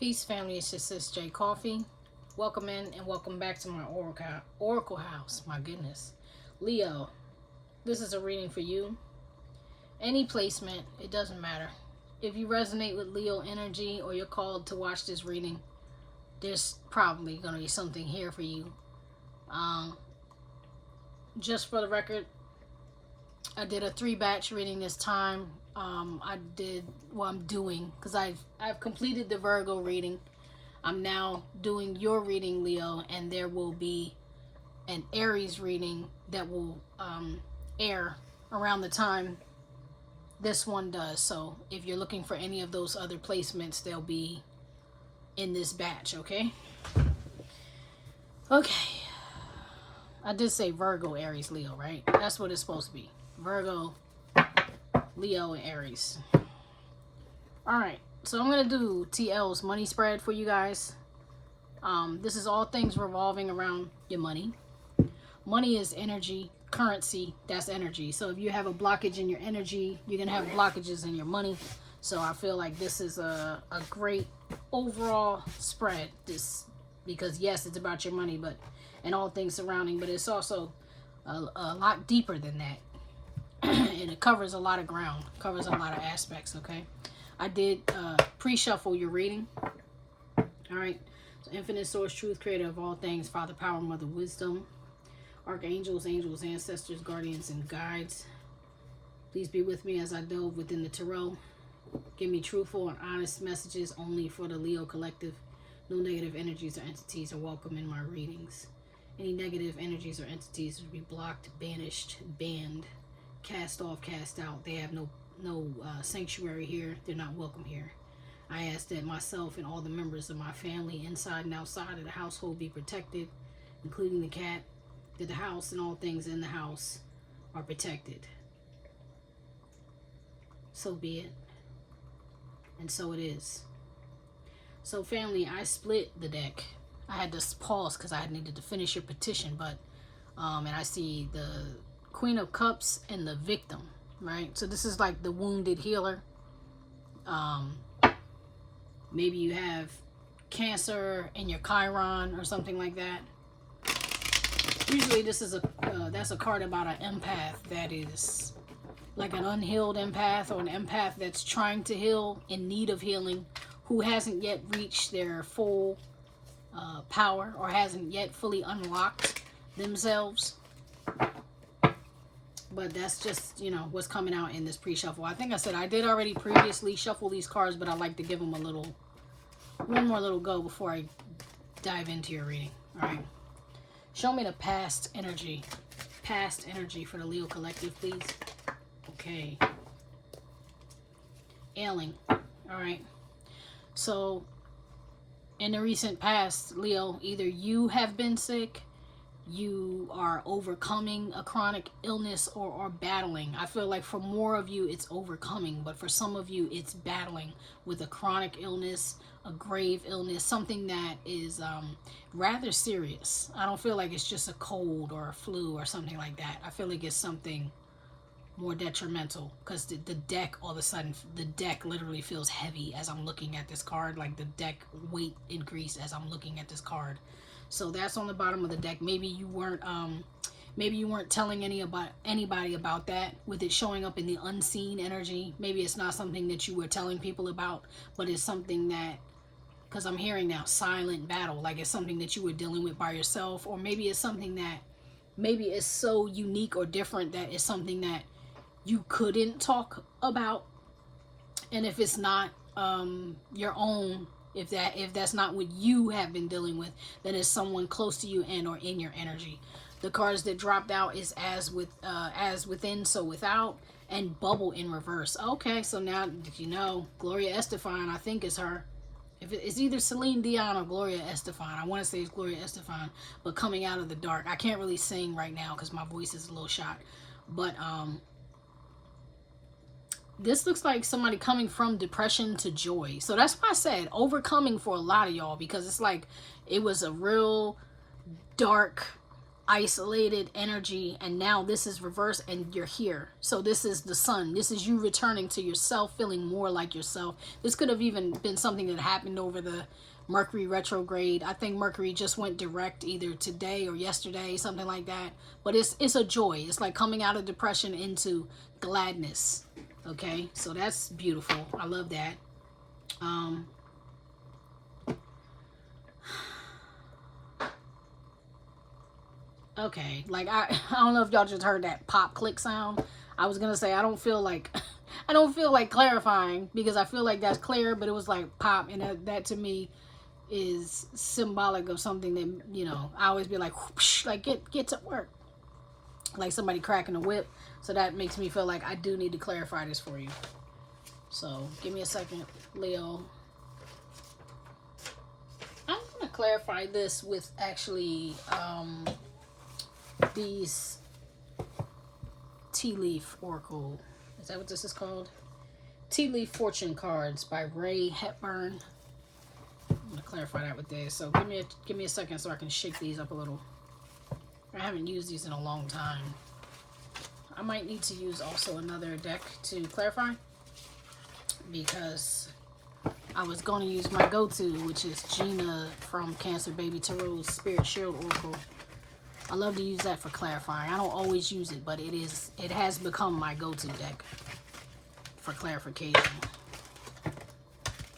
Peace, family. It's just Sis J Coffee. Welcome in and welcome back to my Oracle house. My goodness. Leo, this is a reading for you. Any placement, it doesn't matter. If you resonate with Leo energy or you're called to watch this reading, there's probably going to be something here for you. Just for the record, I did a 3-batch reading this time. I'm doing, because I've completed the Virgo reading. I'm now doing your reading, Leo, and there will be an Aries reading that will air around the time this one does. So if you're looking for any of those other placements, they'll be in this batch, okay? Okay. I did say Virgo, Aries, Leo, right? That's what it's supposed to be. Virgo, Leo, and Aries. Alright, so I'm going to do T.L's money spread for you guys. This is all things revolving around your money. Money is energy. Currency, that's energy. So if you have a blockage in your energy, you're going to have blockages in your money. So I feel like this is a great overall spread. Because yes, it's about your money, but and all things surrounding, but it's also a lot deeper than that. And it covers a lot of ground, covers a lot of aspects, okay? I did pre-shuffle your reading. All right. So infinite source, truth, creator of all things, Father, power, mother, wisdom, archangels, angels, ancestors, guardians, and guides. Please be with me as I delve within the tarot. Give me truthful and honest messages only for the Leo collective. No negative energies or entities are welcome in my readings. Any negative energies or entities will be blocked, banished, banned, cast off, cast out. They have no sanctuary here. They're not welcome here. I ask that myself and all the members of my family inside and outside of the household be protected, including the cat, that the house and all things in the house are protected. So be it. And so it is. So family, I split the deck. I had to pause because I needed to finish your petition, but and I see the Queen of Cups and the victim, right? So this is like the wounded healer. Maybe you have Cancer in your Chiron or something like that. Usually this is that's a card about an empath that is like an unhealed empath, or an empath that's trying to heal, in need of healing, who hasn't yet reached their full power, or hasn't yet fully unlocked themselves. But that's just, what's coming out in this pre-shuffle. I think I said I did already previously shuffle these cards, but I like to give them one more little go before I dive into your reading. All right. Show me the past energy for the Leo collective, please. Okay. Ailing. All right. So in the recent past, Leo, either you have been sick, you are overcoming a chronic illness, or battling. I feel like for more of you, it's overcoming, but for some of you, it's battling with a chronic illness, a grave illness, something that is rather serious. I don't feel like it's just a cold or a flu or something like that. I feel like it's something more detrimental, because the deck, all of a sudden, the deck literally feels heavy as I'm looking at this card. Like the deck weight increased as I'm looking at this card. So that's on the bottom of the deck. Maybe you weren't telling anybody about that, with it showing up in the unseen energy. Maybe it's not something that you were telling people about, but it's something that, because I'm hearing now silent battle, like it's something that you were dealing with by yourself, or maybe it's something that maybe is so unique or different that it's something that you couldn't talk about. And if it's not your own, if that's not what you have been dealing with, then it's someone close to you and or in your energy. The cards that dropped out is as within, so without, and bubble in reverse. Okay, so now Gloria Estefan, I think is her. If it's either Celine Dion or Gloria Estefan, I want to say it's Gloria Estefan, but coming out of the dark. I can't really sing right now because my voice is a little shot, but this looks like somebody coming from depression to joy. So that's why I said overcoming for a lot of y'all, because it's like it was a real dark, isolated energy, and now this is reversed and you're here. So this is the sun. This is you returning to yourself, feeling more like yourself. This could have even been something that happened over the Mercury retrograde. I think Mercury just went direct either today or yesterday, something like that. But it's a joy. It's like coming out of depression into gladness. Okay, so that's beautiful. I love that. Okay, like I don't know if y'all just heard that pop click sound. I was gonna say I don't feel like clarifying, because I feel like that's clear, but it was like pop, and that to me is symbolic of something that, you know, I always be like, whoosh, like get to work, like somebody cracking a whip. So that makes me feel like I do need to clarify this for you. So give me a second, Leo. I'm gonna clarify this with actually these tea leaf oracle, is that what this is called? Tea leaf fortune cards by Ray Hepburn. I'm gonna clarify that with this. So give me a second so I can shake these up a little. I haven't used these in a long time. I might need to use also another deck to clarify, because I was going to use my go-to, which is Gina from Cancer Baby Tarot's Spirit Shield Oracle. I love to use that for clarifying. I don't always use it, but it has become my go-to deck for clarification.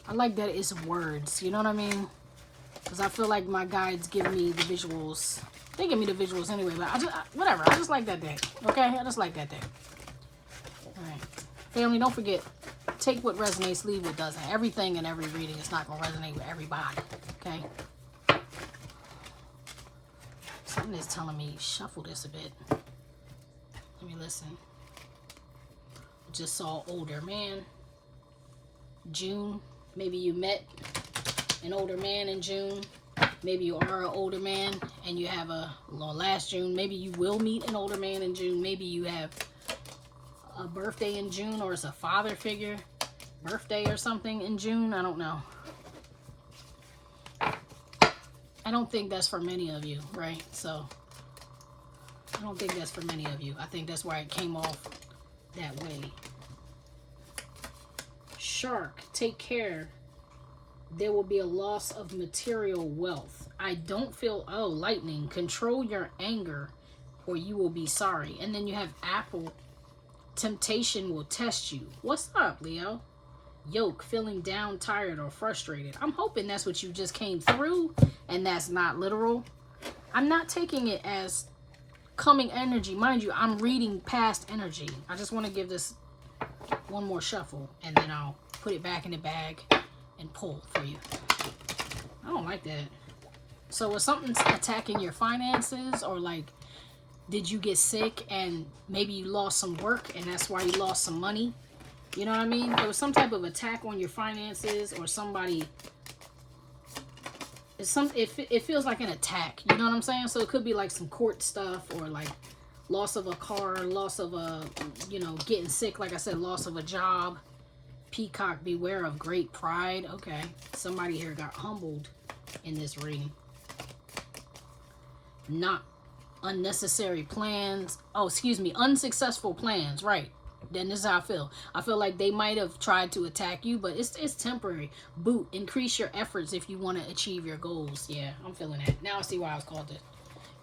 I like that it's words, you know what I mean? Because I feel like my guides give me the visuals. They give me the visuals anyway, but whatever. I just like that deck, okay? I just like that deck. All right. Family, don't forget, take what resonates, leave what doesn't. Everything in every reading is not going to resonate with everybody, okay? Something is telling me shuffle this a bit. Let me listen. Just saw older man. June. Maybe you met an older man in June. Maybe you are an older man and you have last June. Maybe you will meet an older man in June. Maybe you have a birthday in June, or it's a father figure birthday or something in June. I don't know. I don't think that's for many of you, right? So I don't think that's for many of you. I think that's why it came off that way. Shark, take care. There will be a loss of material wealth. I don't feel, oh, lightning. Control your anger or you will be sorry. And then you have apple. Temptation will test you. What's up, Leo? Yoke, feeling down, tired, or frustrated. I'm hoping that's what you just came through and that's not literal. I'm not taking it as coming energy. Mind you, I'm reading past energy. I just want to give this one more shuffle and then I'll put it back in the bag and pull for you. I don't like that. So was something attacking your finances, or like did you get sick and maybe you lost some work and that's why you lost some money? You know what I mean? There was some type of attack on your finances, or somebody. It feels like an attack. You know what I'm saying? So it could be like some court stuff, or like loss of a car, loss of a, you know, getting sick. Like I said, loss of a job. Peacock, beware of great pride. Okay, somebody here got humbled in this reading. Not unnecessary plans. Oh, excuse me, unsuccessful plans. Right. Then this is how I feel. I feel like they might have tried to attack you, but it's temporary. Boot, increase your efforts if you want to achieve your goals. Yeah, I'm feeling that. Now I see why I was called to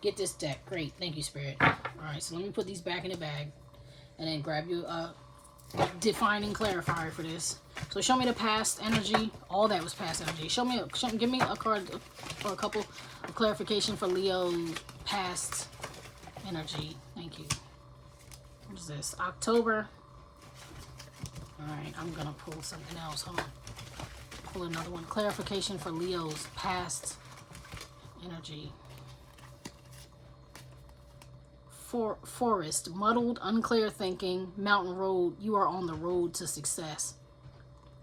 get this deck. Great. Thank you, Spirit. All right, so let me put these back in the bag and then grab you a defining clarifier for this. So show me the past energy. All that was past energy. Give me a card or a couple of clarification for Leo's past energy. Thank you. What is this? October. Alright, I'm gonna pull something else. Hold on. Pull another one. Clarification for Leo's past energy. Forest. Muddled, unclear thinking. Mountain road. You are on the road to success.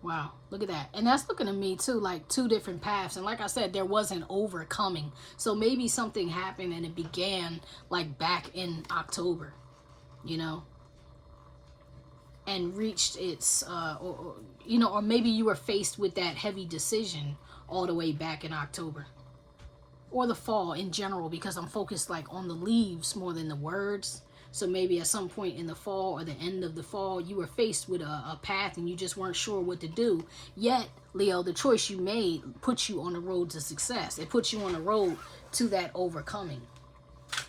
Wow, look at that. And that's looking to me too, like two different paths. And like I said, there was an overcoming. So maybe something happened and it began like back in October, you know, and reached its, you know, or maybe you were faced with that heavy decision all the way back in October. or the fall in general, because I'm focused like on the leaves more than the words. So maybe at some point in the fall or the end of the fall, you were faced with a path and you just weren't sure what to do. Yet, Leo, the choice you made puts you on the road to success. It puts you on the road to that overcoming.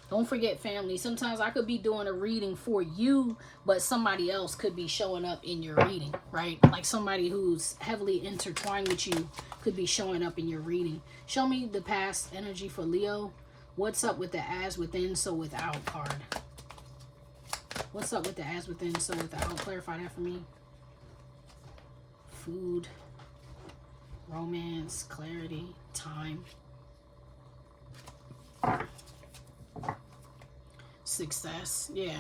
Don't forget, family, sometimes I could be doing a reading for you, but somebody else could be showing up in your reading, right? Like somebody who's heavily intertwined with you could be showing up in your reading. Show me the past energy for Leo. What's up with the as within, so without card? What's up with the as within, so without? Clarify that for me. Food, romance, clarity, time, success. Yeah.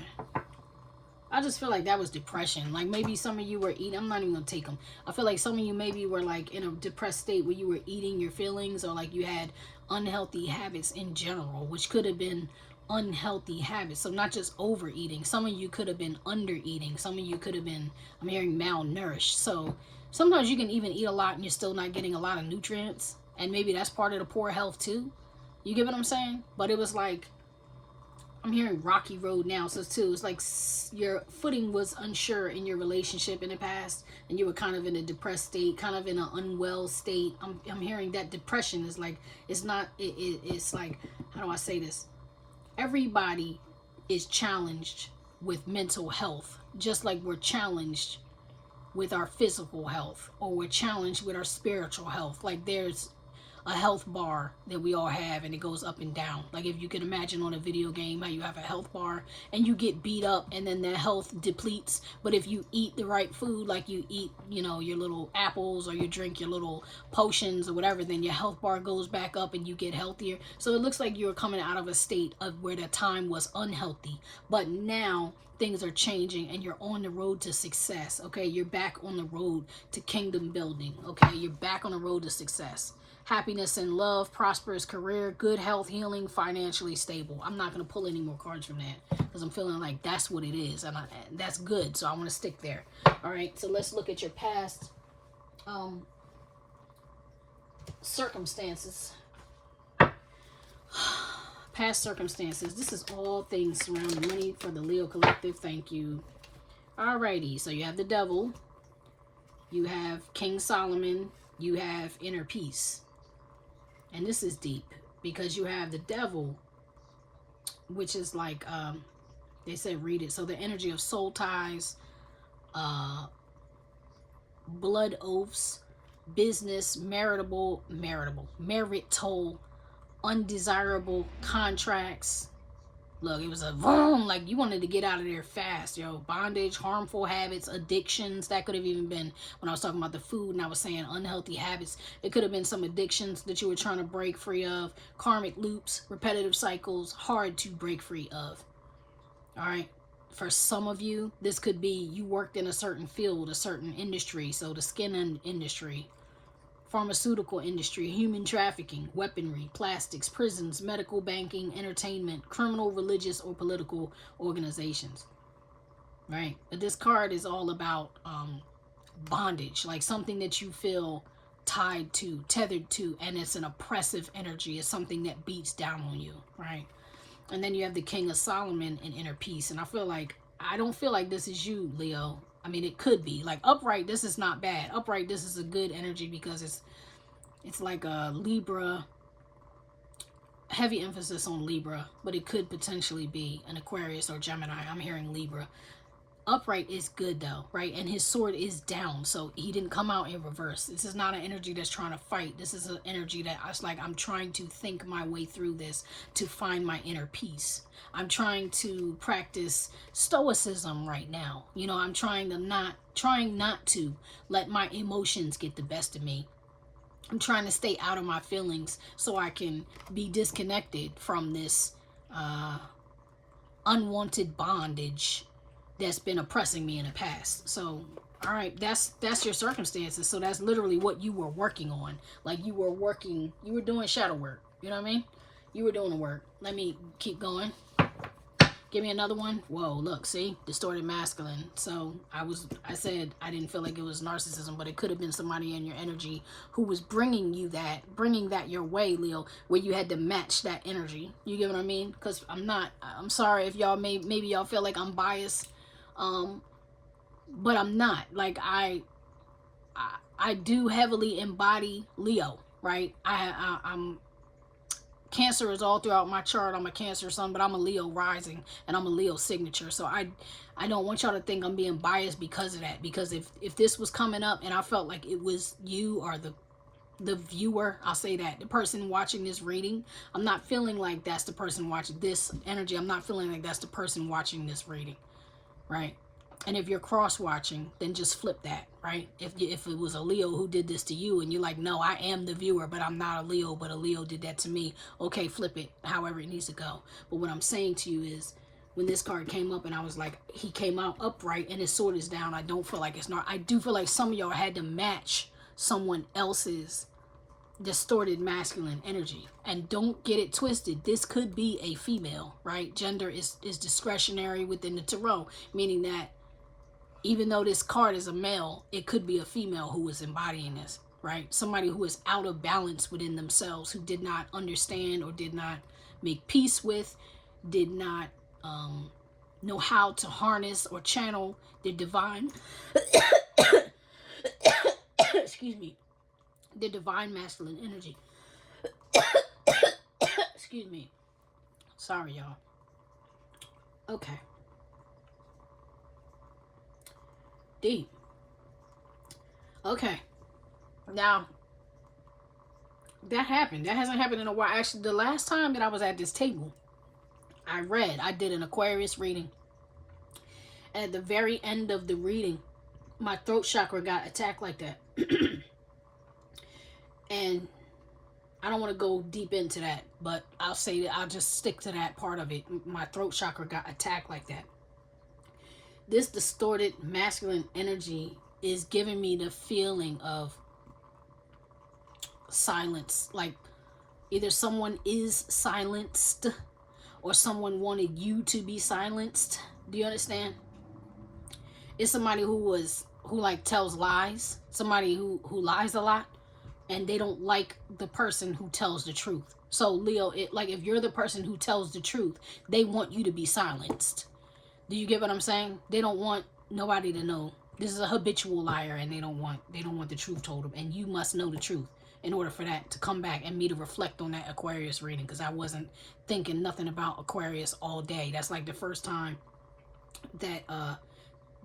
I just feel like that was depression. Like maybe some of you were eating. I'm not even going to take them. I feel like some of you maybe were like in a depressed state where you were eating your feelings, or like you had unhealthy habits in general, which could have been unhealthy habits. So not just overeating. Some of you could have been under eating. Some of you could have been, I'm hearing, malnourished. So sometimes you can even eat a lot and you're still not getting a lot of nutrients. And maybe that's part of the poor health too. You get what I'm saying? But it was like, I'm hearing rocky road now. So too, it's like your footing was unsure in your relationship in the past, and you were kind of in a depressed state, kind of in an unwell state. I'm hearing that depression is like, it's not, it's like, how do I say this? Everybody is challenged with mental health, just like we're challenged with our physical health, or we're challenged with our spiritual health. Like there's a health bar that we all have, and it goes up and down. Like if you can imagine on a video game how you have a health bar and you get beat up and then that health depletes. But if you eat the right food, like you eat, you know, your little apples, or you drink your little potions or whatever, then your health bar goes back up and you get healthier. So it looks like you're coming out of a state of where the time was unhealthy, but now things are changing and you're on the road to success. Okay, you're back on the road to kingdom building. Okay, you're back on the road to success. Happiness and love, prosperous career, good health, healing, financially stable. I'm not going to pull any more cards from that because I'm feeling like that's what it is. And that's good. So I want to stick there. All right. So let's look at your past circumstances. Past circumstances. This is all things surrounding money for the Leo Collective. Thank you. Alrighty. So you have the Devil. You have King Solomon. You have inner peace. And this is deep because you have the Devil, which is like, they said read it. So the energy of soul ties, blood oaths, business, marital, undesirable contracts. Look, it was a boom, like you wanted to get out of there fast, yo. Bondage, harmful habits, addictions. That could have even been when I was talking about the food and I was saying unhealthy habits. It could have been some addictions that you were trying to break free of. Karmic loops, repetitive cycles, hard to break free of. All right. For some of you, this could be you worked in a certain field, a certain industry. So the skin industry, pharmaceutical industry, human trafficking, weaponry, plastics, prisons, medical, banking, entertainment, criminal, religious, or political organizations. Right? But this card is all about bondage, like something that you feel tied to, tethered to, and it's an oppressive energy. It's something that beats down on you, right? And then you have the King of Solomon and inner peace. And I don't feel like this is you, Leo. I mean, it could be. Like upright, this is not bad. Upright, this is a good energy because it's like a Libra, heavy emphasis on Libra, but it could potentially be an Aquarius or Gemini. I'm hearing Libra. Upright is good though, right? And his sword is down, so he didn't come out in reverse. This is not an energy that's trying to fight. This is an energy that it's like I'm trying to think my way through this to find my inner peace. I'm trying to practice stoicism right now. You know, I'm trying not to let my emotions get the best of me. I'm trying to stay out of my feelings so I can be disconnected from this unwanted bondage that's been oppressing me in the past. So, all right, that's your circumstances. So that's literally what you were working on. Like you were doing shadow work. You know what I mean? You were doing the work. Let me keep going. Give me another one. Whoa, look, see? Distorted masculine. So I said I didn't feel like it was narcissism, but it could have been somebody in your energy who was bringing that your way, Leo, where you had to match that energy. You get what I mean? Because I'm sorry if y'all maybe y'all feel like I'm biased, but I'm not. Like I do heavily embody Leo, right? I'm Cancer is all throughout my chart. I'm a Cancer sun, but I'm a Leo rising and I'm a Leo signature. So I don't want y'all to think I'm being biased because of that. Because if this was coming up and I felt like it was you or the viewer, I'll say that, the person watching this reading, I'm not feeling like that's the person watching this energy. I'm not feeling like that's the person watching this reading, right? And if you're cross-watching, then just flip that, right? If it was a Leo who did this to you and you're like, no, I am the viewer, but I'm not a Leo, but a Leo did that to me. Okay, flip it however it needs to go. But what I'm saying to you is when this card came up and I was like, he came out upright and his sword is down, I don't feel like it's not. I do feel like some of y'all had to match someone else's distorted masculine energy. And don't get it twisted, this could be a female, right? Gender is discretionary within the tarot, meaning that even though this card is a male, it could be a female who is embodying this, right? Somebody who is out of balance within themselves, who did not understand or did not make peace with, did not know how to harness or channel their divine excuse me, their divine masculine energy. Excuse me. Sorry, y'all. Okay. Deep. Okay. Now, that happened. That hasn't happened in a while. Actually, the last time that I was at this table, I did an Aquarius reading. And at the very end of the reading, my throat chakra got attacked like that. And I don't want to go deep into that, but I'll say that I'll just stick to that part of it. My throat chakra got attacked like that. This distorted masculine energy is giving me the feeling of silence. Like either someone is silenced or someone wanted you to be silenced. Do you understand? It's somebody who like tells lies. Somebody who lies a lot. And they don't like the person who tells the truth. So Leo, like if you're the person who tells the truth, they want you to be silenced. Do you get what I'm saying? They don't want nobody to know. This is a habitual liar, and they don't want the truth told them. And you must know the truth in order for that to come back and me to reflect on that Aquarius reading, because I wasn't thinking nothing about Aquarius all day. That's like the first time that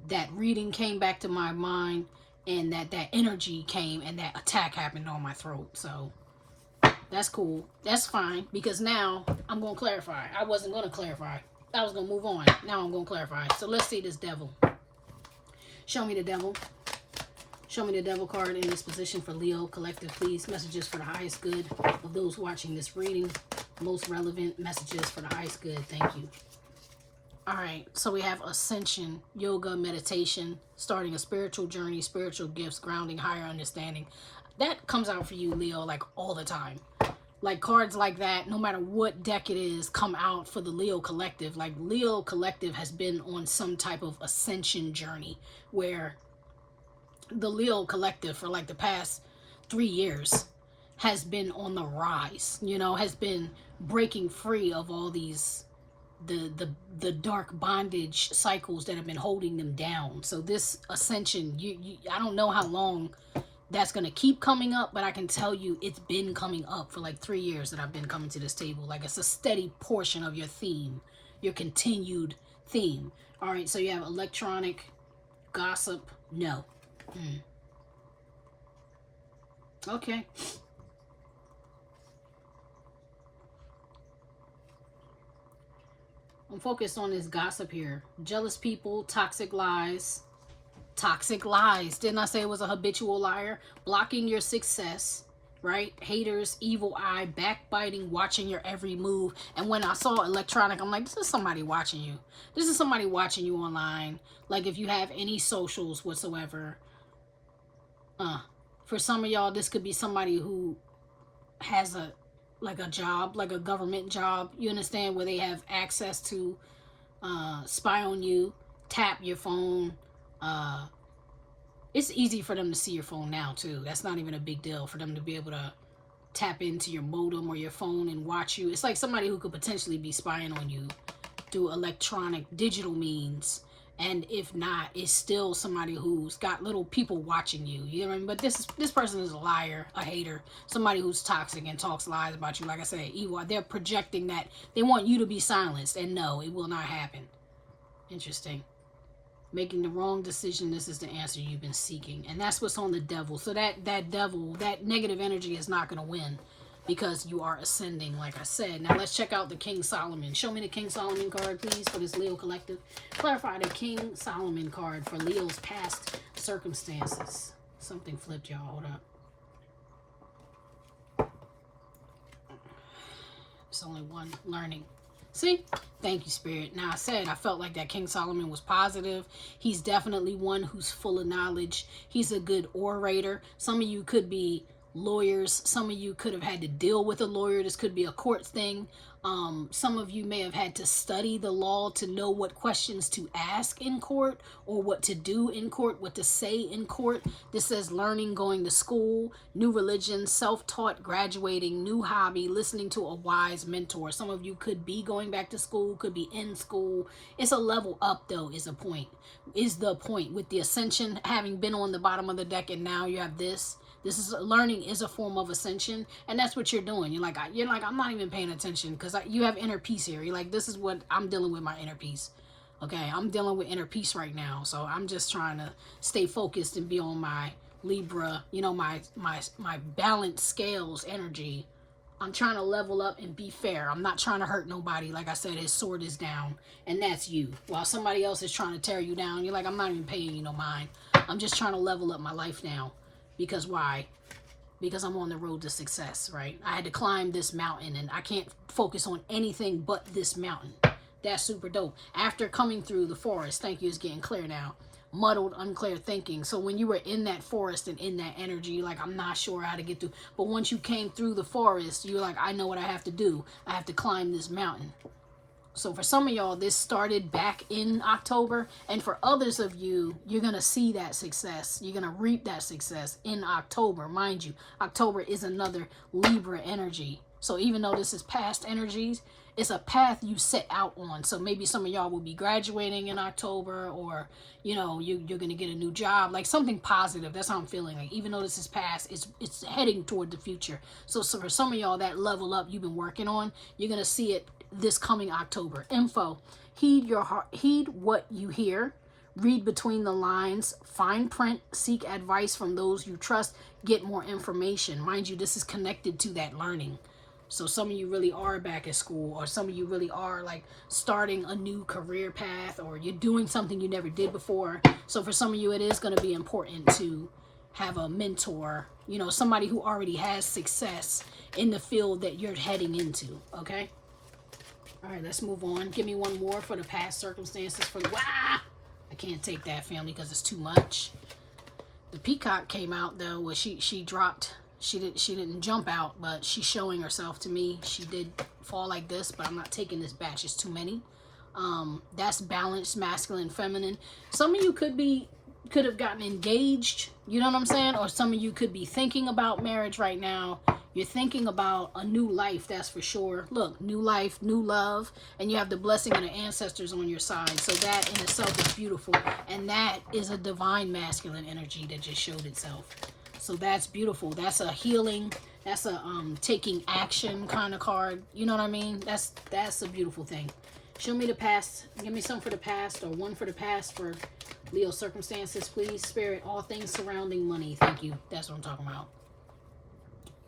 that reading came back to my mind, and that energy came and that attack happened on my throat. So that's cool. That's fine, because now I'm going to clarify. I wasn't going to clarify. I was going to move on. Now I'm going to clarify. So let's see this devil. Show me the devil. Show me the devil card in this position for Leo Collective, please. Messages for the highest good of those watching this reading. Most relevant messages for the highest good. Thank you. All right, so we have ascension, yoga, meditation, starting a spiritual journey, spiritual gifts, grounding, higher understanding. That comes out for you, Leo, like all the time. Like cards like that, no matter what deck it is, come out for the Leo Collective. Like Leo Collective has been on some type of ascension journey where the Leo Collective for like the past 3 years has been on the rise, you know, has been breaking free of all these the dark bondage cycles that have been holding them down. So this ascension, I don't know how long that's going to keep coming up, but I can tell you it's been coming up for like 3 years that I've been coming to this table. Like it's a steady portion of your theme, your continued theme. All right, so you have electronic, gossip, no. Okay. I'm focused on this gossip here. Jealous people, toxic lies. Toxic lies. Didn't I say it was a habitual liar? Blocking your success, right? Haters, evil eye, backbiting, watching your every move. And when I saw electronic, I'm like, this is somebody watching you. This is somebody watching you online. Like if you have any socials whatsoever. For some of y'all, this could be somebody who has a job, like a government job, you understand, where they have access to spy on you, tap your phone. It's easy for them to see your phone now too. That's not even a big deal for them to be able to tap into your modem or your phone and watch you. It's like somebody who could potentially be spying on you through electronic digital means. And if not, it's still somebody who's got little people watching you. You know what I mean? But this person is a liar, a hater, somebody who's toxic and talks lies about you. Like I said, evil. They're projecting that they want you to be silenced, and no, it will not happen. Interesting. Making the wrong decision, this is the answer you've been seeking. And that's what's on the devil. So that devil, that negative energy is not going to win because you are ascending, like I said. Now let's check out the King Solomon. Show me the King Solomon card, please, for this Leo collective. Clarify the King Solomon card for Leo's past circumstances. Something flipped, y'all. Hold up. It's only one. Learning. See? Thank you, Spirit. Now, I said I felt like that King Solomon was positive. He's definitely one who's full of knowledge. He's a good orator. Some of you could be lawyers. Some of you could have had to deal with a lawyer. This could be a court thing. Some of you may have had to study the law to know what questions to ask in court or what to do in court, what to say in court. This says learning, going to school, new religion, self-taught, graduating, new hobby, listening to a wise mentor. Some of you could be going back to school, could be in school. It's a level up, though, is the point with the ascension, having been on the bottom of the deck, and now you have this. This is learning is a form of ascension, and that's what you're doing. You're like I'm not even paying attention because you have inner peace here. You're like, this is what I'm dealing with, my inner peace. Okay, I'm dealing with inner peace right now, so I'm just trying to stay focused and be on my Libra, my balanced scales energy. I'm trying to level up and be fair. I'm not trying to hurt nobody. Like I said, his sword is down, and that's you. While somebody else is trying to tear you down, you're like, I'm not even paying you no mind. I'm just trying to level up my life now. Because why? Because I'm on the road to success, right? I had to climb this mountain, and I can't focus on anything but this mountain. That's super dope. After coming through the forest, thank you, it's getting clear now. Muddled, unclear thinking. So when you were in that forest and in that energy, like, I'm not sure how to get through. But once you came through the forest, you're like, I know what I have to do. I have to climb this mountain. So for some of y'all, this started back in October. And for others of you, you're going to see that success. You're going to reap that success in October. Mind you, October is another Libra energy. So even though this is past energies, it's a path you set out on. So maybe some of y'all will be graduating in October, or, you're going to get a new job, like something positive. That's how I'm feeling. Like, even though this is past, it's heading toward the future. So for some of y'all, that level up you've been working on, you're going to see it this coming October. Info. Heed your heart. Heed what you hear. Read between the lines. Fine print. Seek advice from those you trust. Get more information. Mind you, this is connected to that learning. So some of you really are back at school, or some of you really are like starting a new career path, or you're doing something you never did before. So for some of you, it is going to be important to have a mentor, somebody who already has success in the field that you're heading into. Okay. All right, let's move on. Give me one more for the past circumstances. I can't take that, family, because it's too much. The peacock came out, though, where she dropped. She didn't jump out, but she's showing herself to me. She did fall like this, but I'm not taking this batch. It's too many. That's balanced, masculine, feminine. Some of you could have gotten engaged. You know what I'm saying? Or some of you could be thinking about marriage right now. You're thinking about a new life, that's for sure. Look, new life, new love, and you have the blessing of the ancestors on your side. So that in itself is beautiful, and that is a divine masculine energy that just showed itself. So that's beautiful. That's a healing. That's a taking action kind of card. You know what I mean? That's a beautiful thing. Show me the past. Give me some for the past, or one for the past for Leo circumstances, please. Spirit, all things surrounding money. Thank you. That's what I'm talking about.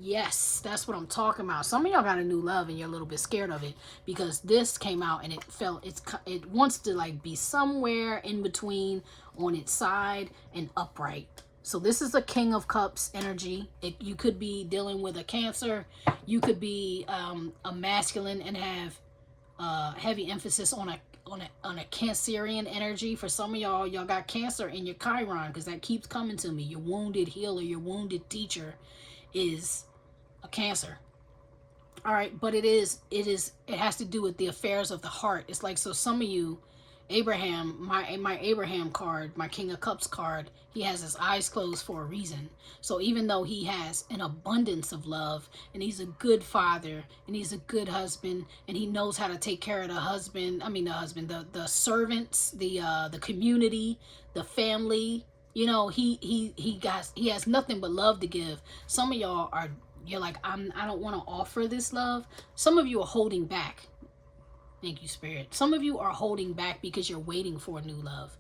Yes, that's what I'm talking about. Some of y'all got a new love and you're a little bit scared of it because this came out and it wants to like be somewhere in between, on its side and upright. So this is the King of Cups energy. You could be dealing with a Cancer. You could be a masculine and have heavy emphasis on a Cancerian energy. For some of y'all got Cancer in your Chiron, because that keeps coming to me. Your wounded healer, your wounded teacher is a Cancer. All right, but it has to do with the affairs of the heart. It's like, so some of you, Abraham, my Abraham card, my King of Cups card, he has his eyes closed for a reason. So even though he has an abundance of love, and he's a good father, and he's a good husband, and he knows how to take care of the servants, the community, the family, you know, he has nothing but love to give. Some of y'all are, you're like, I don't want to offer this love. Some of you are holding back. Thank you, Spirit. Some of you are holding back because you're waiting for a new love.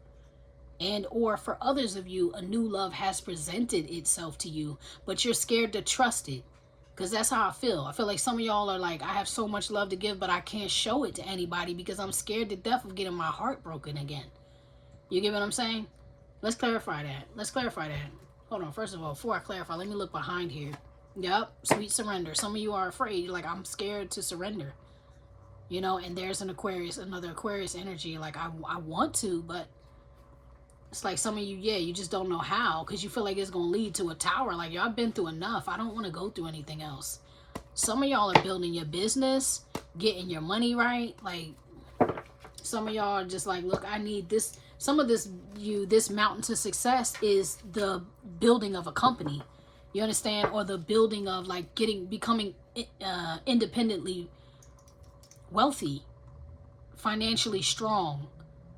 And or for others of you, a new love has presented itself to you, but you're scared to trust it. Because that's how I feel. I feel like some of y'all are like, I have so much love to give, but I can't show it to anybody because I'm scared to death of getting my heart broken again. You get what I'm saying? Let's clarify that. Let's clarify that. Hold on. First of all, before I clarify, let me look behind here. Yep, sweet surrender. Some of you are afraid. You're like, I'm scared to surrender. You know, and there's an Aquarius, another Aquarius energy. Like, I want to, but it's like some of you, yeah, you just don't know how because you feel like it's going to lead to a tower. Like, y'all been through enough. I don't want to go through anything else. Some of y'all are building your business, getting your money right. Like, some of y'all are just like, look, I need this. Some of this mountain to success is the building of a company. You understand? Or the building of like becoming independently wealthy, financially strong,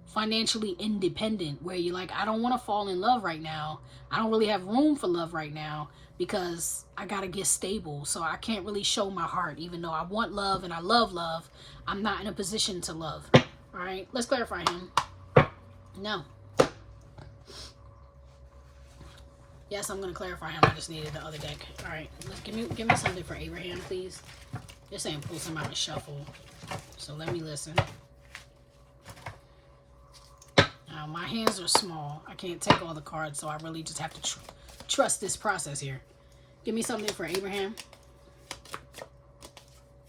financially independent, where you're like, I don't want to fall in love right now. I don't really have room for love right now because I got to get stable. So I can't really show my heart, even though I want love and I love love. I'm not in a position to love. All right, let's clarify him. No. Yes, I'm going to clarify him. I just needed the other deck. All right, give me something for Abraham, please. They're saying pull some out and shuffle. So let me listen. Now, my hands are small. I can't take all the cards, so I really just have to trust this process here. Give me something for Abraham.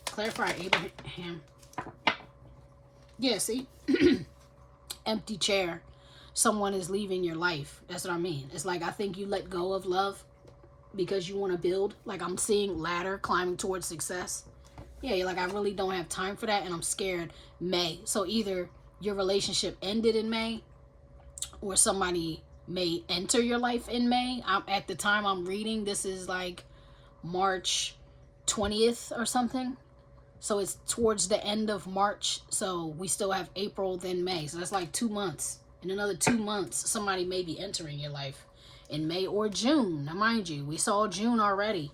Clarify Abraham. Yeah, see? Empty chair. Someone is leaving your life. That's what I mean. It's like, I think you let go of love because you want to build. Like, I'm seeing ladder climbing towards success. Yeah, you're like, I really don't have time for that, and I'm scared. May. So either your relationship ended in May, or somebody may enter your life in May. At the time I'm reading, this is like March 20th or something. So it's towards the end of March. So we still have April, then May. So that's like 2 months. In another 2 months, somebody may be entering your life in May or June. Now, mind you, we saw June already.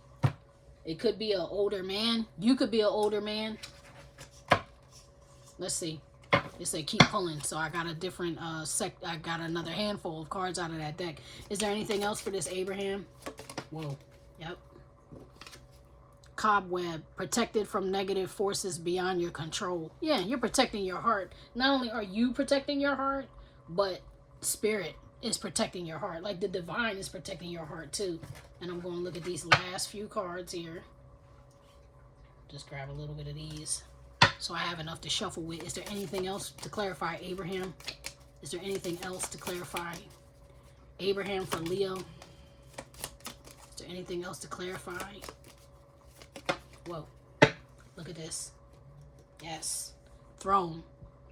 It could be an older man. You could be an older man. Let's see. They say keep pulling. So I got a different I got another handful of cards out of that deck. Is there anything else for this Abraham? Whoa. Yep. Cobweb. Protected from negative forces beyond your control. Yeah, you're protecting your heart. Not only are you protecting your heart, but spirit is protecting your heart. Like the divine is protecting your heart too. And I'm going to look at these last few cards here. Just grab a little bit of these so I have enough to shuffle with. Is there anything else to clarify, Abraham? Is there anything else to clarify? Abraham for Leo. Is there anything else to clarify? Whoa. Look at this. Yes. Throne.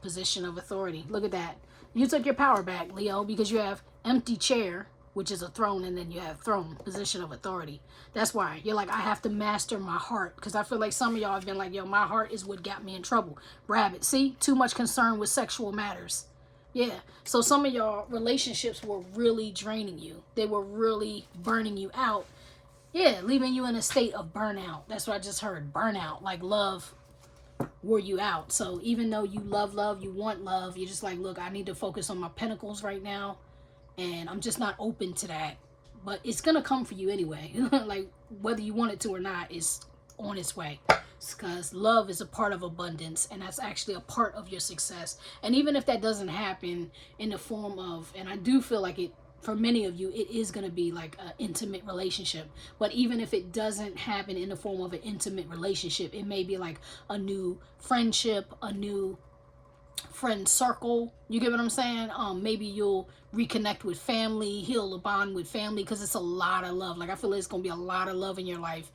Position of authority. Look at that. You took your power back, Leo, because you have empty chair, which is a throne, and then you have throne, position of authority. That's why you're like, I have to master my heart, because I feel like some of y'all have been like, yo, my heart is what got me in trouble. Rabbit, see? Too much concern with sexual matters. Yeah. So some of y'all relationships were really draining you. They were really burning you out. Yeah, leaving you in a state of burnout. That's what I just heard. Burnout. Like love wore you out. So even though you love love, you want love, you're just like, look, I need to focus on my pentacles right now. And I'm just not open to that. But it's going to come for you anyway. Like, whether you want it to or not, is on its way. Because love is a part of abundance. And that's actually a part of your success. And even if that doesn't happen in the form of, and I do feel like it, for many of you, it is going to be like an intimate relationship. But even if it doesn't happen in the form of an intimate relationship, it may be like a new friendship, a new friend circle. You get what I'm saying? Maybe you'll reconnect with family, heal a bond with family, because it's a lot of love. Like, I feel like it's gonna be a lot of love in your life.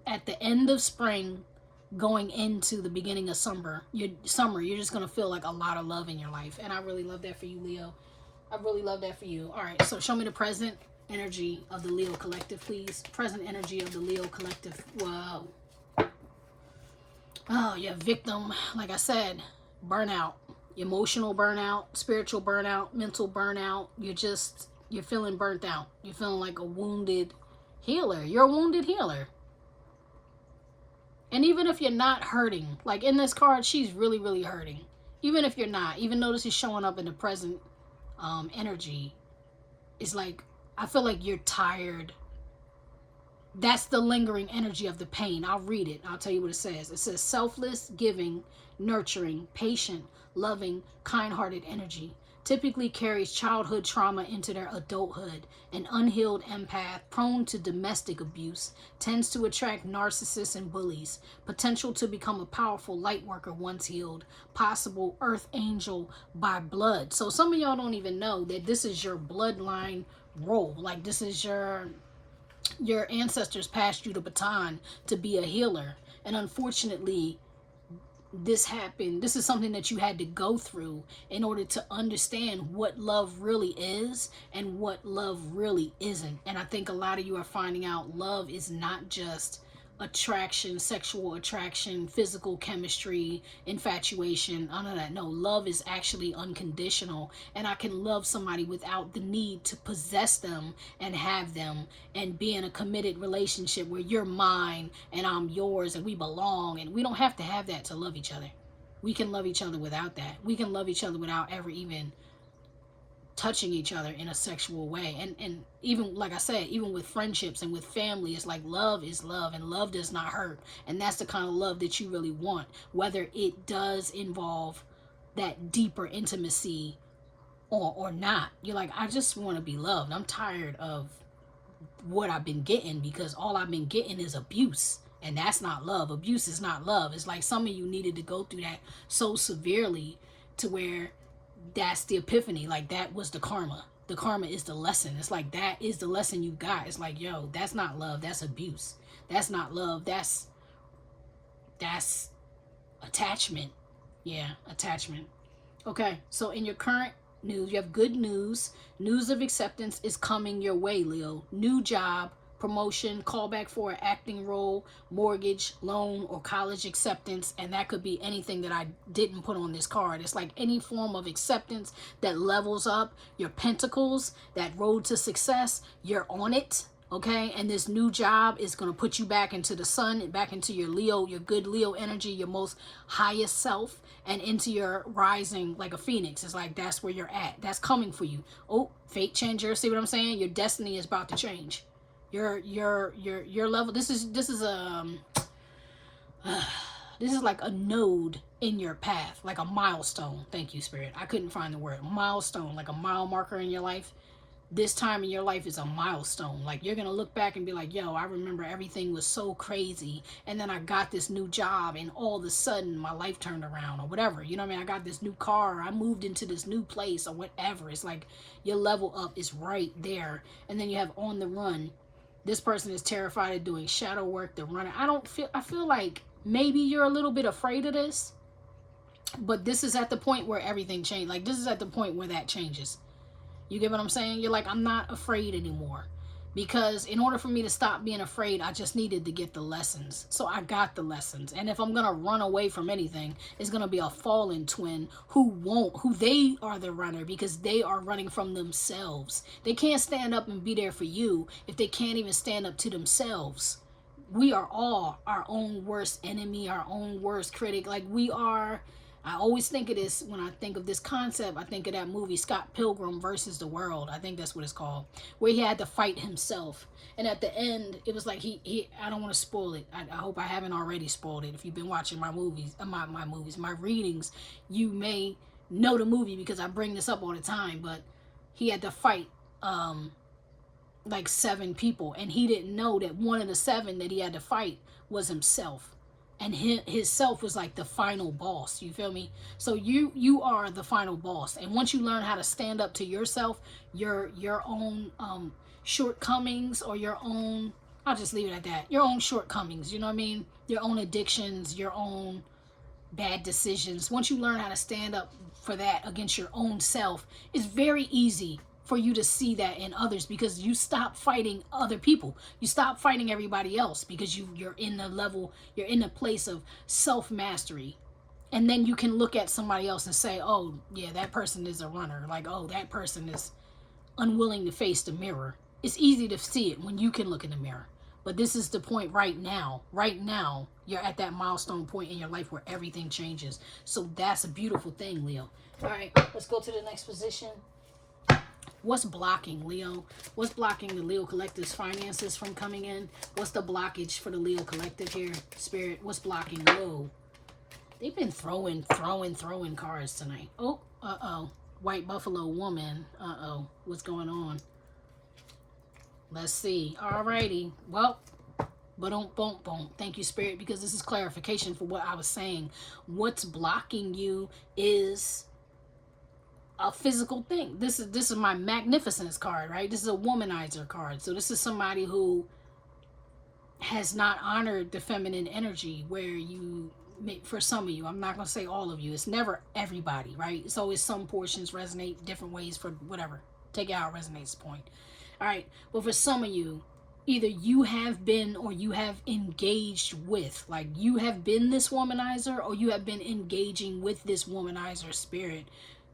at the end of spring going into the beginning of summer, you're just going to feel like a lot of love in your life. And I really love that for you, Leo. I really love that for you. All right, so show me the present energy of the Leo collective, please. Present energy of the Leo collective. Whoa. Oh, yeah, victim. Like I said, burnout, emotional burnout, spiritual burnout, mental burnout. You're feeling burnt out. You're feeling like a wounded healer. You're a wounded healer. And even if you're not hurting, like in this card, she's really, really hurting. Even if you're not, even though this is showing up in the present energy, it's like, I feel like you're tired. That's the lingering energy of the pain. I'll read it. I'll tell you what it says. It says selfless, giving, nurturing, patient, loving, kind-hearted energy. Typically carries childhood trauma into their adulthood. An unhealed empath, prone to domestic abuse, tends to attract narcissists and bullies. Potential to become a powerful light worker once healed. Possible earth angel by blood. So some of y'all don't even know that this is your bloodline role. Like this is your ancestors passed you the baton to be a healer. And unfortunately, this happened. This is something that you had to go through in order to understand what love really is and what love really isn't. And I think a lot of you are finding out love is not just attraction, sexual attraction, physical chemistry, infatuation, none of that. No, love is actually unconditional, and I can love somebody without the need to possess them and have them and be in a committed relationship where you're mine and I'm yours and we belong, and we don't have to have that to love each other. We can love each other without that. We can love each other without ever even touching each other in a sexual way. And even like I said, even with friendships and with family, it's like love is love, and love does not hurt. And that's the kind of love that you really want, whether it does involve that deeper intimacy or not. You're like, I just want to be loved. I'm tired of what I've been getting, because all I've been getting is abuse. And that's not love. Abuse is not love. It's like some of you needed to go through that so severely to where that's the epiphany. Like that was the karma. The karma is the lesson. It's like that is the lesson you got. It's like, yo, that's not love. That's abuse. That's not love. That's attachment. Yeah, attachment. Okay, so in your current news, you have good news. News of acceptance is coming your way, Leo. New job, promotion, callback for an acting role, mortgage, loan, or college acceptance. And that could be anything that I didn't put on this card. It's like any form of acceptance that levels up your pentacles, that road to success. You're on it. Okay, and this new job is going to put you back into the sun and back into your Leo, your good Leo energy, your most highest self, and into your rising like a phoenix. It's like that's where you're at. That's coming for you. Oh, fate changer. See what I'm saying? Your destiny is about to change. Your level. This is this is like a node in your path, like a milestone. Thank you, Spirit. I couldn't find the word. Milestone, like a mile marker in your life. This time in your life is a milestone. Like you're going to look back and be like, yo, I remember everything was so crazy. And then I got this new job and all of a sudden my life turned around or whatever. You know what I mean? I got this new car. I moved into this new place or whatever. It's like your level up is right there. And then you have on the run. This person is terrified of doing shadow work, the runner. I feel like maybe you're a little bit afraid of this. But this is at the point where everything changed. Like this is at the point where that changes. You get what I'm saying? You're like, I'm not afraid anymore. Because in order for me to stop being afraid, I just needed to get the lessons. So I got the lessons. And if I'm going to run away from anything, it's going to be a fallen twin who they are the runner because they are running from themselves. They can't stand up and be there for you if they can't even stand up to themselves. We are all our own worst enemy, our own worst critic. Like we are... I always think of this when I think of this concept. I think of that movie Scott Pilgrim versus the World. I think that's what it's called, where he had to fight himself. And at the end, it was like he I don't want to spoil it. I hope I haven't already spoiled it. If you've been watching my movies, my readings, you may know the movie because I bring this up all the time. But he had to fight like 7 people, and he didn't know that one of the 7 that he had to fight was himself. And his self was like the final boss. You feel me? So you are the final boss. And once you learn how to stand up to yourself, your own shortcomings or your own I'll just leave it at that. Your own shortcomings, you know what I mean? Your own addictions, your own bad decisions. Once you learn how to stand up for that against your own self, it's very easy for you to see that in others, because you stop fighting other people. You stop fighting everybody else because you're in the level, you're in a place of self-mastery. And then you can look at somebody else and say, oh, yeah, that person is a runner. Like, oh, that person is unwilling to face the mirror. It's easy to see it when you can look in the mirror. But this is the point right now. Right now, you're at that milestone point in your life where everything changes. So that's a beautiful thing, Leo. All right, let's go to the next position. What's blocking, Leo? What's blocking the Leo Collective's finances from coming in? What's the blockage for the Leo Collective here, Spirit? What's blocking? Whoa. They've been throwing cards tonight. Oh, uh-oh. White Buffalo woman. Uh-oh. What's going on? Let's see. Alrighty. Well, boom. Thank you, Spirit, because this is clarification for what I was saying. What's blocking you is a physical thing. This is my magnificence card, right? This is a womanizer card. So this is somebody who has not honored the feminine energy, where you, for some of you, I'm not going to say all of you, it's never everybody, right? It's always some portions resonate different ways for whatever. Take it how it resonates point. All right. But for some of you, either you have been or you have engaged with, like you have been this womanizer, or you have been engaging with this womanizer spirit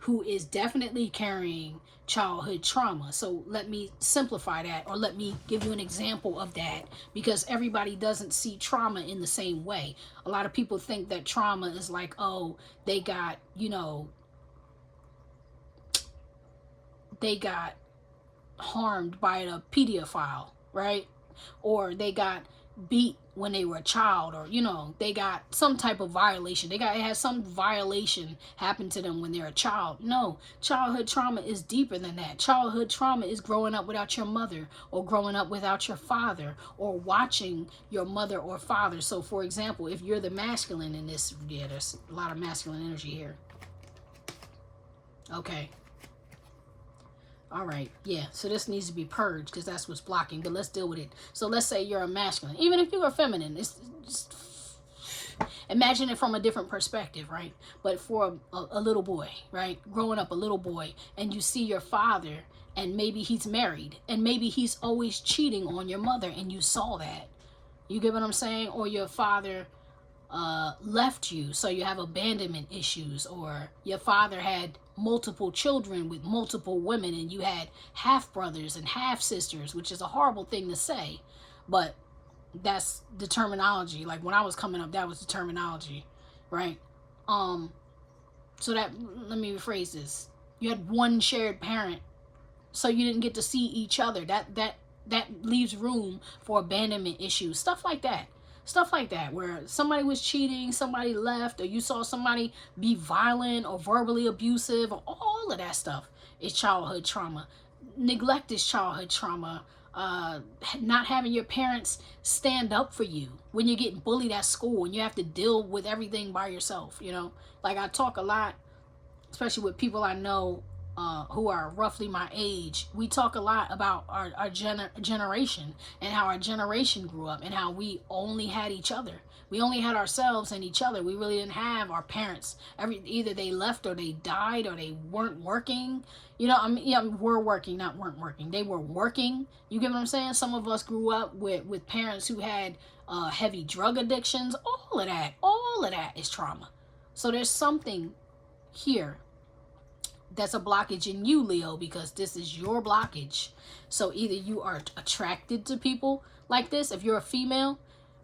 who is definitely carrying childhood trauma. So let me simplify that, or let me give you an example of that, because everybody doesn't see trauma in the same way. A lot of people think that trauma is like, oh, they got, they got harmed by a pedophile, right? Or they got beat when they were a child, or they got some type of violation. It has some violation happen to them when they're a child. No, childhood trauma is deeper than that. Childhood trauma is growing up without your mother, or growing up without your father, or watching your mother or father. So for example, if you're the masculine in this, yeah, there's a lot of masculine energy here. Okay. All right, yeah, so this needs to be purged, because that's what's blocking, but let's deal with it. So let's say you're a masculine. Even if you're a feminine, it's just imagine it from a different perspective, right? But for a little boy, right? Growing up a little boy, and you see your father, and maybe he's married, and maybe he's always cheating on your mother, and you saw that. You get what I'm saying? Or your father left you, so you have abandonment issues, or your father had multiple children with multiple women, and you had half brothers and half sisters, which is a horrible thing to say, but that's the terminology. Like when I was coming up, that was the terminology, right? So that, let me rephrase this. You had one shared parent, so you didn't get to see each other. That leaves room for abandonment issues, stuff like that. Stuff like that, where somebody was cheating, somebody left, or you saw somebody be violent or verbally abusive, or all of that stuff is childhood trauma. Neglect is childhood trauma. Not having your parents stand up for you when you're getting bullied at school and you have to deal with everything by yourself, Like I talk a lot, especially with people I know who are roughly my age. We talk a lot about our generation, and how our generation grew up, and how we only had each other. We only had ourselves and each other. We really didn't have our parents. Either they left, or they died, or they weren't working. Were working, not weren't working. They were working. You get what I'm saying? Some of us grew up with parents who had heavy drug addictions. All of that is trauma. So there's something here that's a blockage in you, Leo, because this is your blockage. So either you are attracted to people like this, if you're a female,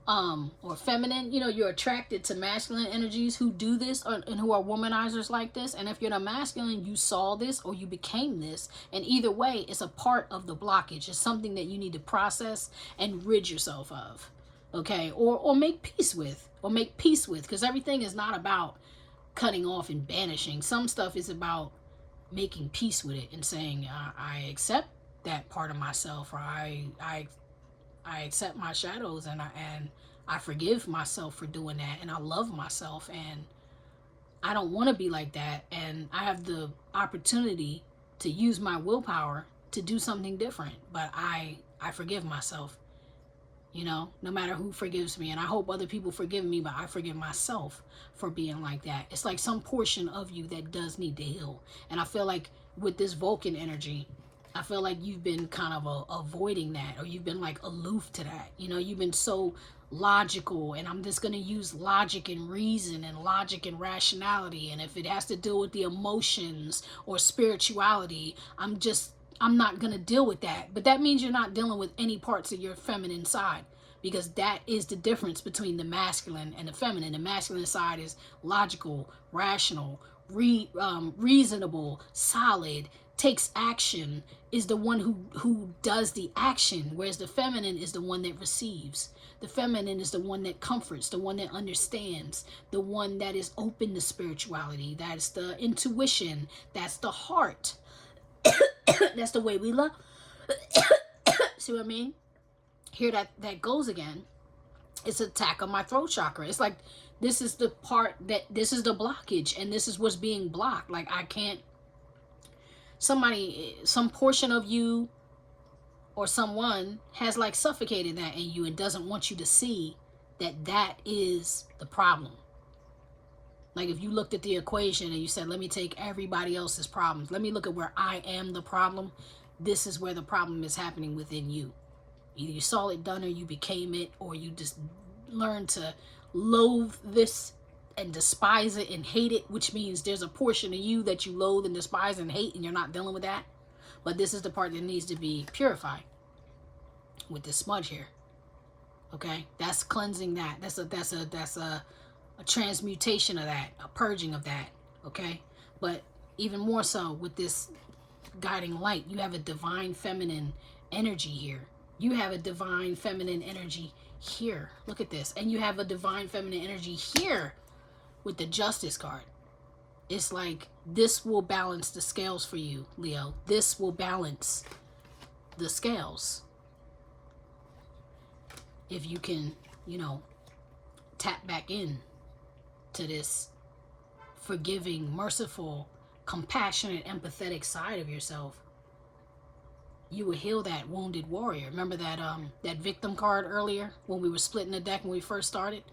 or feminine, you're attracted to masculine energies who do this, and who are womanizers like this. And if you're the masculine, you saw this, or you became this. And either way, it's a part of the blockage. It's something that you need to process and rid yourself of. Okay, or make peace with, because everything is not about cutting off and banishing. Some stuff is about making peace with it and saying, I accept that part of myself, or I accept my shadows, and I forgive myself for doing that, and I love myself, and I don't want to be like that, and I have the opportunity to use my willpower to do something different, but I forgive myself. you know, no matter who forgives me. And I hope other people forgive me, but I forgive myself for being like that. It's like some portion of you that does need to heal. And I feel like with this Vulcan energy, I feel like you've been kind of avoiding that, or you've been like aloof to that. You know, you've been so logical, and I'm just going to use logic and reason and logic and rationality. And if it has to deal with the emotions or spirituality, I'm not going to deal with that. But that means you're not dealing with any parts of your feminine side, because that is the difference between the masculine and the feminine. The masculine side is logical, rational, reasonable, solid, takes action, is the one who does the action, whereas the feminine is the one that receives. The feminine is the one that comforts, the one that understands, the one that is open to spirituality. That's the intuition. That's the heart. That's the way we love. See what I mean? Here that goes again. It's an attack on my throat chakra. It's like, this is the part this is the blockage, and this is what's being blocked. Like, I can't, some portion of you or someone has like suffocated that in you and doesn't want you to see that is the problem. Like, if you looked at the equation and you said, let me take everybody else's problems, let me look at where I am the problem, this is where the problem is happening within you. Either you saw it done, or you became it, or you just learned to loathe this and despise it and hate it, which means there's a portion of you that you loathe and despise and hate, and you're not dealing with that. But this is the part that needs to be purified with this smudge here. Okay, that's cleansing that. That's a transmutation of that, a purging of that. Okay, but even more so with this guiding light, you have a divine feminine energy here. You have a divine feminine energy here. Look at this. And you have a divine feminine energy here with the Justice card. It's like, this will balance the scales for you, Leo. This will balance the scales. If you can, you know, tap back in to this forgiving, merciful, compassionate, empathetic side of yourself, you will heal that wounded warrior. Remember that victim card earlier when we were splitting the deck when we first started?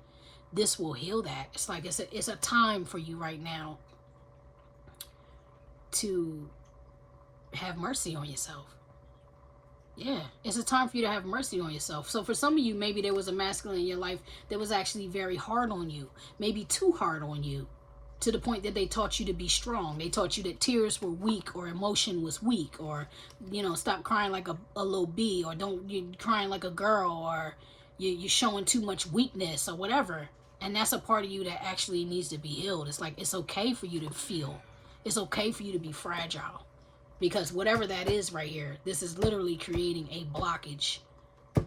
This will heal that. It's like it's a time for you right now to have mercy on yourself. Yeah, it's a time for you to have mercy on yourself. So for some of you, maybe there was a masculine in your life that was actually very hard on you, maybe too hard on you, to the point that they taught you to be strong. They taught you that tears were weak, or emotion was weak, or, you know, stop crying like a little bee, or don't, you're crying like a girl, or you're showing too much weakness, or whatever. And that's a part of you that actually needs to be healed. It's like, it's okay for you to feel. It's okay for you to be fragile. Because whatever that is right here, this is literally creating a blockage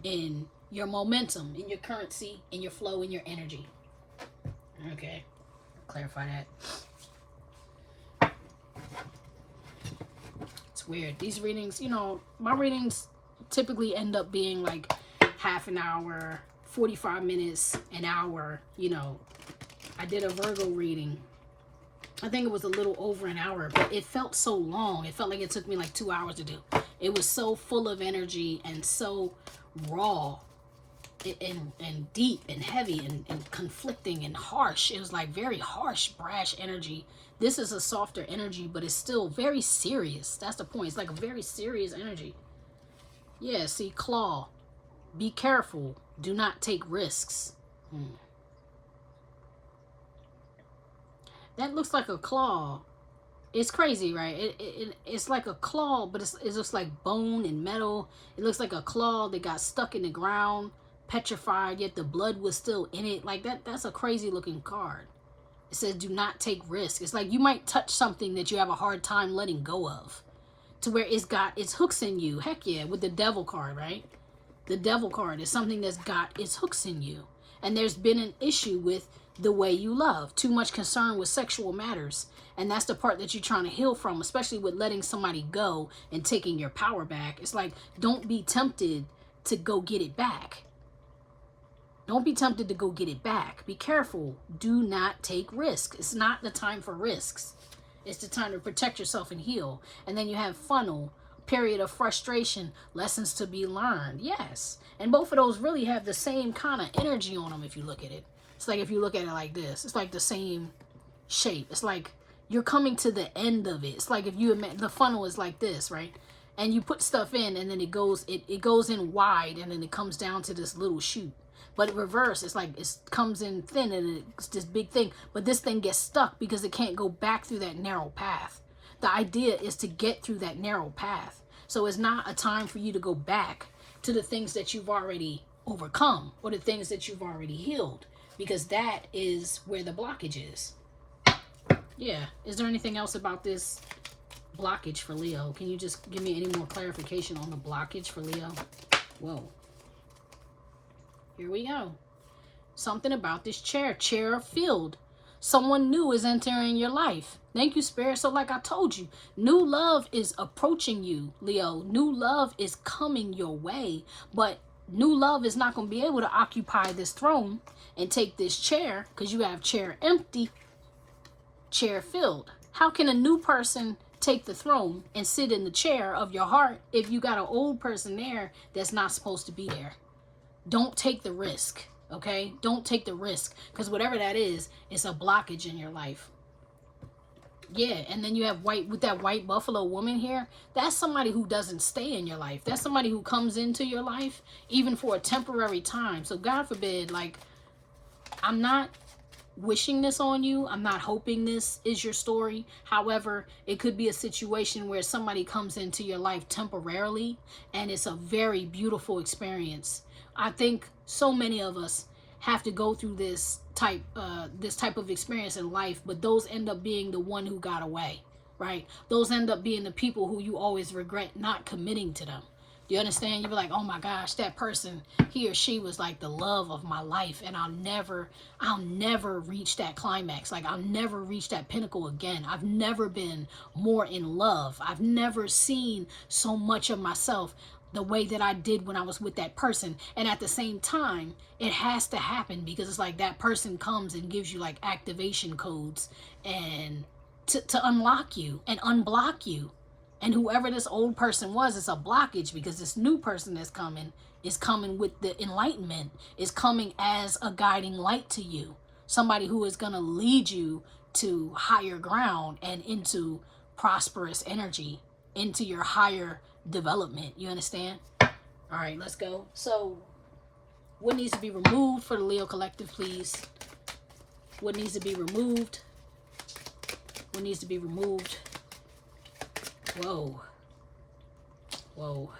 in your momentum, in your currency, in your flow, in your energy. Okay. Clarify that. It's weird. These readings, you know, my readings typically end up being like half an hour, 45 minutes, an hour. You know, I did a Virgo reading. I think it was a little over an hour, but it felt so long. It felt like it took me like 2 hours to do. It was so full of energy and so raw and deep and heavy and conflicting and harsh. It was like very harsh, brash energy. This is a softer energy, but it's still very serious. That's the point. It's like a very serious energy. Yeah, see, claw. Be careful. Do not take risks. That looks like a claw. It's crazy, right? It's like a claw, but it looks like bone and metal. It looks like a claw that got stuck in the ground, petrified, yet the blood was still in it. Like that's a crazy looking card. It says do not take risks. It's like you might touch something that you have a hard time letting go of, to where it's got its hooks in you. Heck yeah, with the devil card, right? The devil card is something that's got its hooks in you. And there's been an issue with the way you love. Too much concern with sexual matters. And that's the part that you're trying to heal from, especially with letting somebody go and taking your power back. It's like, don't be tempted to go get it back. Don't be tempted to go get it back. Be careful. Do not take risks. It's not the time for risks. It's the time to protect yourself and heal. And then you have funnel, period of frustration, lessons to be learned. Yes. And both of those really have the same kind of energy on them if you look at it. It's like if you look at it like this, it's like the same shape. It's like you're coming to the end of it. It's like if you imagine the funnel is like this, right? And you put stuff in and then it goes in wide and then it comes down to this little chute. But reverse, it's like it comes in thin and it's this big thing. But this thing gets stuck because it can't go back through that narrow path. The idea is to get through that narrow path. So it's not a time for you to go back to the things that you've already overcome or the things that you've already healed, because that is where the blockage is. Yeah. Is there anything else about this blockage for Leo? Can you just give me any more clarification on the blockage for Leo? Whoa. Here we go. Something about this chair filled. Someone new is entering your life. Thank you, Spirit. So like I told you, new love is approaching you, Leo. New love is coming your way. But new love is not going to be able to occupy this throne and take this chair because you have chair empty, chair filled. How can a new person take the throne and sit in the chair of your heart if you got an old person there that's not supposed to be there? Don't take the risk. Okay, don't take the risk, because whatever that is, it's a blockage in your life. Yeah, and then you have with that white buffalo woman here. That's somebody who doesn't stay in your life. That's somebody who comes into your life even for a temporary time. So God forbid, like, I'm not wishing this on you. I'm not hoping this is your story. However, it could be a situation where somebody comes into your life temporarily and it's a very beautiful experience. I think so many of us have to go through this type of experience in life, but those end up being the one who got away, right? Those end up being the people who you always regret not committing to them. Do you understand? You'll be like, oh my gosh, that person, he or she was like the love of my life, and I'll never reach that climax. Like, I'll never reach that pinnacle again. I've never been more in love. I've never seen so much of myself the way that I did when I was with that person. And at the same time, it has to happen because it's like that person comes and gives you like activation codes and to unlock you and unblock you. And whoever this old person was, it's a blockage because this new person that's coming is coming with the enlightenment, is coming as a guiding light to you. Somebody who is going to lead you to higher ground and into prosperous energy, into your higher development. You understand? All right, let's go. So what needs to be removed for the Leo Collective, please? What needs to be removed? What needs to be removed? Whoa. Whoa.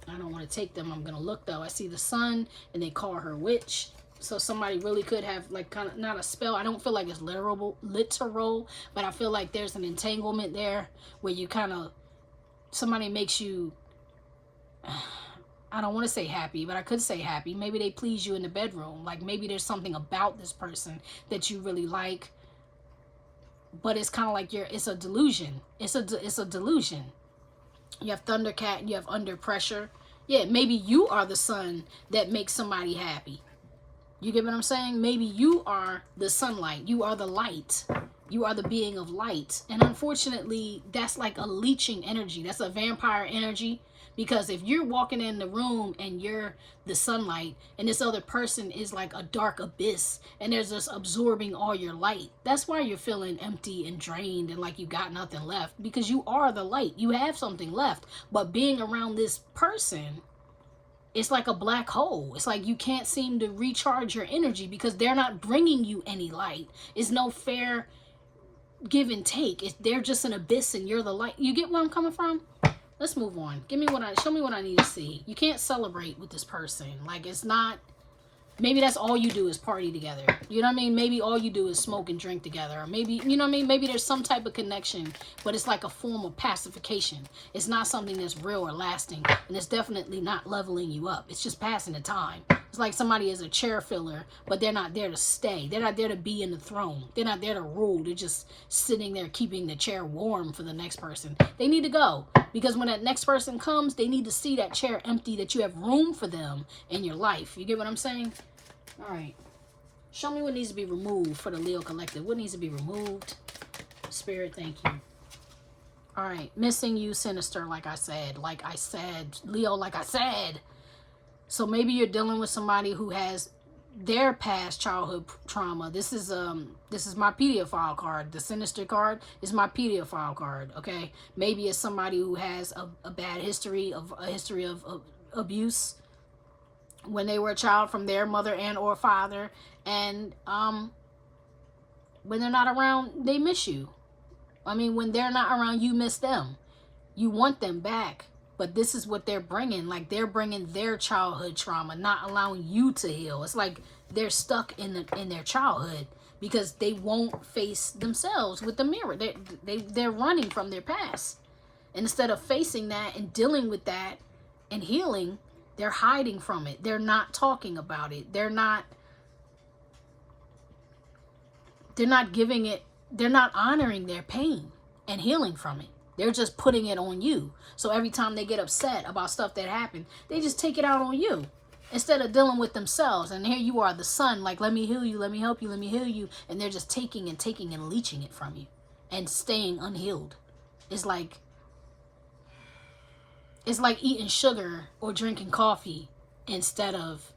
I don't want to take them. I'm going to look, though. I see the sun, and they call her witch. So somebody really could have, like, kind of, not a spell. I don't feel like it's literal, but I feel like there's an entanglement there where you kind of, somebody makes you, I don't want to say happy, but I could say happy. Maybe they please you in the bedroom. Like, maybe there's something about this person that you really like. But it's kind of like it's a delusion. It's a delusion. You have Thundercat, you have Under Pressure. Yeah, maybe you are the sun that makes somebody happy. You get what I'm saying? Maybe you are the sunlight. You are the light. You are the being of light. And unfortunately, that's like a leeching energy. That's a vampire energy. Because if you're walking in the room and you're the sunlight and this other person is like a dark abyss and they're just absorbing all your light, that's why you're feeling empty and drained and like you got nothing left, because you are the light. You have something left. But being around this person, it's like a black hole. It's like you can't seem to recharge your energy because they're not bringing you any light. It's no fair give and take. They're just an abyss and you're the light. You get where I'm coming from? Let's move on. Show me what I need to see. You can't celebrate with this person. Like, it's not, maybe that's all you do is party together. You know what I mean? Maybe all you do is smoke and drink together. Or maybe, you know what I mean? Maybe there's some type of connection, but it's like a form of pacification. It's not something that's real or lasting. And it's definitely not leveling you up. It's just passing the time. It's like somebody is a chair filler, but they're not there to stay. They're not there to be in the throne. They're not there to rule. They're just sitting there keeping the chair warm for the next person. They need to go. Because when that next person comes, they need to see that chair empty, that you have room for them in your life. You get what I'm saying? All right. Show me what needs to be removed for the Leo Collective. What needs to be removed? Spirit, thank you. All right, missing you, sinister, like I said, Leo, like I said. So maybe you're dealing with somebody who has their past childhood trauma. This is my pedophile card. The sinister card is my pedophile card. Okay, maybe it's somebody who has a bad history of abuse when they were a child from their mother and or father, and when they're not around, they miss you. I mean, when they're not around, you miss them. You want them back. But this is what they're bringing. Like, they're bringing their childhood trauma, not allowing you to heal. It's like they're stuck in their childhood because they won't face themselves with the mirror. They're running from their past. And instead of facing that and dealing with that and healing, they're hiding from it. They're not talking about it. They're not giving it. They're not honoring their pain and healing from it. They're just putting it on you. So every time they get upset about stuff that happened, they just take it out on you instead of dealing with themselves. And here you are, the sun, like, let me heal you, let me help you, let me heal you. And they're just taking and leeching it from you and staying unhealed. It's like eating sugar or drinking coffee instead of